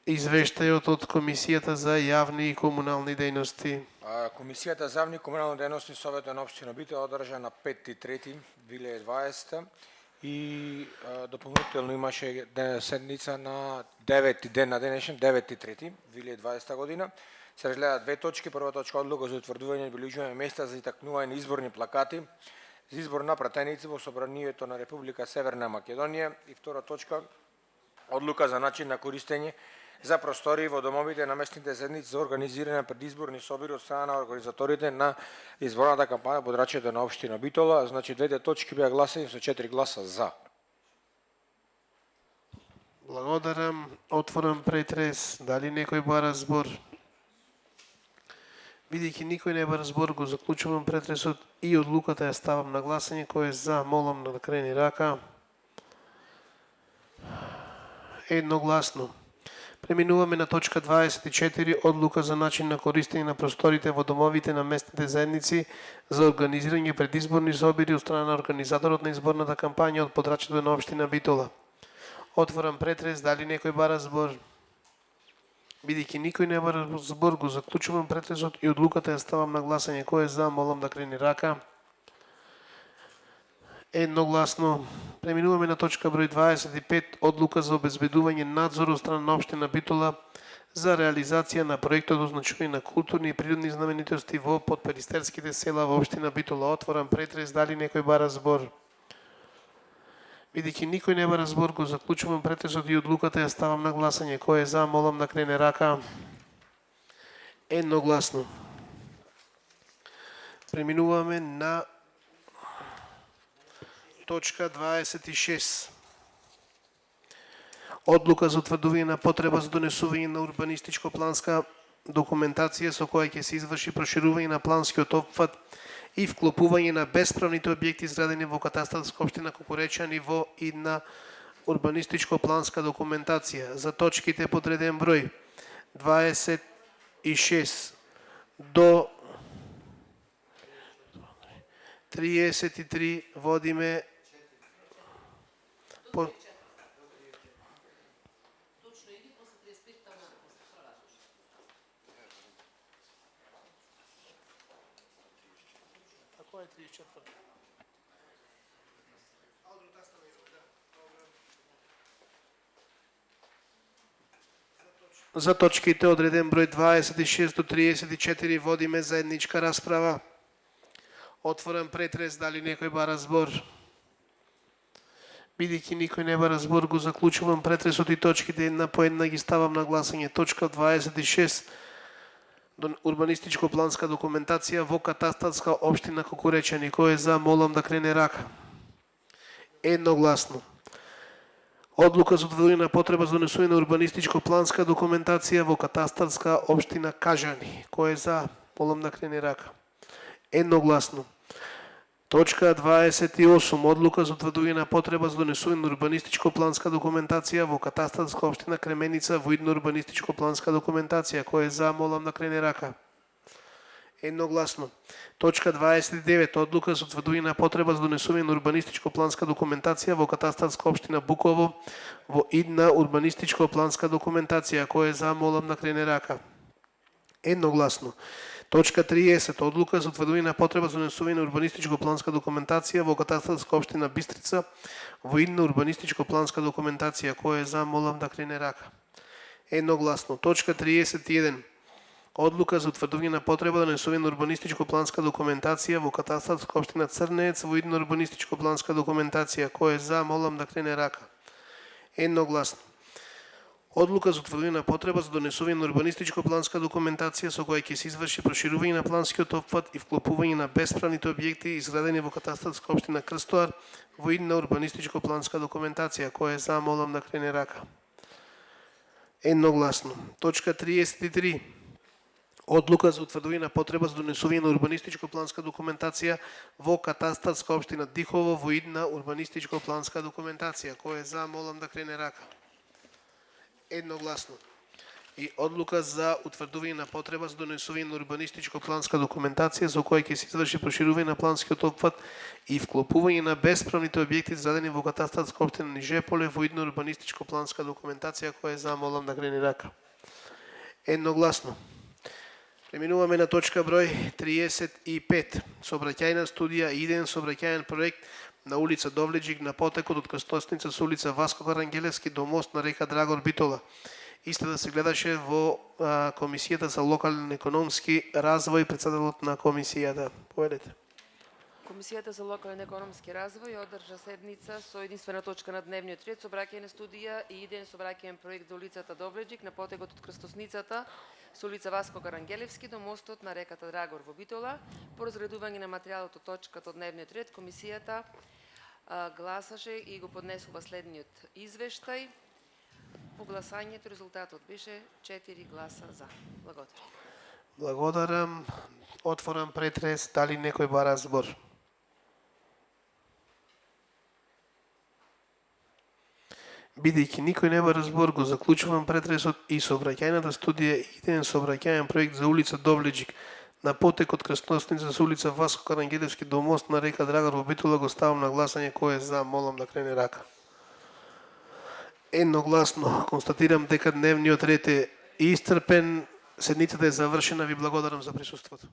Извештајот од Комисијата за јавни и комунални дејности. Комисијата за јавни и комунални дејности Советот на општина Битола одржа на 5.3.2020 и дополнително имаше седница на 9 ден на денешен 9.3.2020 година. Се разгледа две точки. Прва точка одлука за утврдување и обележување места за истакнување на изборни плакати за избор на пратеници во Собранието на Република Северна Македонија и втора точка одлука за начин на користење за простори во домовите на местните заедници за организирање на предизборни собори од страна на организаторите на изборната кампања под рачето на општина Битола. Значи двете точки беа гласани со 4 гласа за. Благодарам. Отворам претрес. Дали некој бара збор? Бидејќи никој не бара збор, го заклучувам претресот и одлуката ја ставам на гласање. Кој е за, молам да крени рака. Едногласно. Преминуваме на точка 24, одлука за начин на користење на просторите во домовите на местните заедници за организирање предизборни собори од страна на организаторот на изборната кампања од подрачето на општина Битола. Отворам претрес, дали некој бара збор? Бидејќи никој не бара збор, го заклучувам претресот и одлуката ја ставам на гласање. Кој е за, молам да крени рака. Едногласно. Преминуваме на точка број 25, одлука за обезбедување надзор од страна на општина Битола за реализација на проектот означување на културни и природни знаменитости во подперистерските села во општина Битола. Отворам претрес, дали некој бара збор? Бидејќи никој не бара збор, го заклучувам претресот и одлуката ја ставам на гласање. Кој е за, молам да крене рака. Едногласно. Преминуваме на точка 26. Одлука за утврдување на потреба за донесување на урбанистичко-планска документација со која ќе се изврши проширување на планскиот опфат и вклопување на бесправните објекти изградени во катастарска општина Кукуречани во идна урбанистичко-планска документација. За точките под реден број 26 до 33 водиме по... Како е 34? За точките од реден број 26 до 34 водиме заедничка расправа. Отворен претрес, дали некој бара збор? Бидејќи никој не бара збор, го заклучувам претресот и точките една по една ги ставам на гласање. Точка 26 урбанистичко-планска документација во катастарска општина Кукуречани. Кој е за, молам да крене рака. Едногласно. Одлука за утврдување на потреба за донесување на урбанистичко-планска документација во катастарска општина Кажани. Кој е за, молам да крене рака. Едногласно. Точка 28. Одлука за утврдување на потреба за донесување на урбанистичко-планска документација во катастарска општина Кременица во идна урбанистичко-планска документација. Кој е за, молам да крене рака. Едногласно. Точка 29. Одлука за утврдување на потреба за донесување на урбанистичко-планска документација во катастарска општина Буково во идна урбанистичко-планска документација. Кој е за, молам да крене рака. Едногласно. Точка 30. Одлука за утврдување на потреба за донесување на урбанистичко-планска документација во катастарска општина Бистрица во идна урбанистичко-планска документација. Кој е за, молам да крене рака. Едногласно. Точка 31. Одлука за утврдување на потреба за донесување на урбанистичко-планска документација во катастарска општина Црнеец во идна урбанистичко-планска документација. Кој е за, молам да крене рака. Едногласно. Одлука за утврдување на потреба за донесување на урбанистичко-планска документација со која ќе се изврши проширување на планскиот опфат и вклопување на бесправните објекти изградени во катастарска општина Крстоар во идна урбанистичко-планска документација. Кој е за, молам да крене рака. Едногласно. Точка 33. Одлука за утврдување на потреба за донесување на урбанистичко-планска документација во катастарска општина Дихово во идна урбанистичко-планска документација. Кој е за, молам да крене рака. Едногласно. И одлука за утврдување на потреба за донесување на урбанистичко-планска документација со која ќе се изврши проширување на планскиот опфат и вклопување на бесправните објекти зададени во катастарска општина Нижеполе во идна урбанистичко-планска документација. Кој е за, молам да крене рака. Едногласно. Преминуваме на точка број 35. Сообраќајна студија и идеен сообраќајен проект на улица Довлеџик на потекот од крстосница со улица Васко Карангелевски до мост на река Драгор Битола. Иста да се гледаше во Комисијата за локален економски развој, председателот на комисијата. Поведете. Комисијата за локален економски развој одржа седница со единствена точка на дневниот ред, сообраќајна студија и идеен сообраќајен проект за улицата Довлеџик на потекот од крстосницата со улица Васко Карангелевски до мостот на реката Драгор во Битола. По разредување на материјалот од точката од дневниот ред, комисијата гласаше и го поднесува следниот извештај. По гласањето резултатот беше 4 гласа за. Благодарам. Благодарам. Отворам претрес. Дали некој бара збор? Бидејќи никој не бара збор, го заклучувам претресот и сообраќајната студија и идеен сообраќајен проект за улица Довлеџик на потекот крстосница со улица Васко Карангелевски до мост на река Драгор во Битола го ставам на гласање. Кој е за, молам да крене рака. Едногласно констатирам дека дневниот ред е исцрпен, седницата е завршена. Ви благодарам за присуството.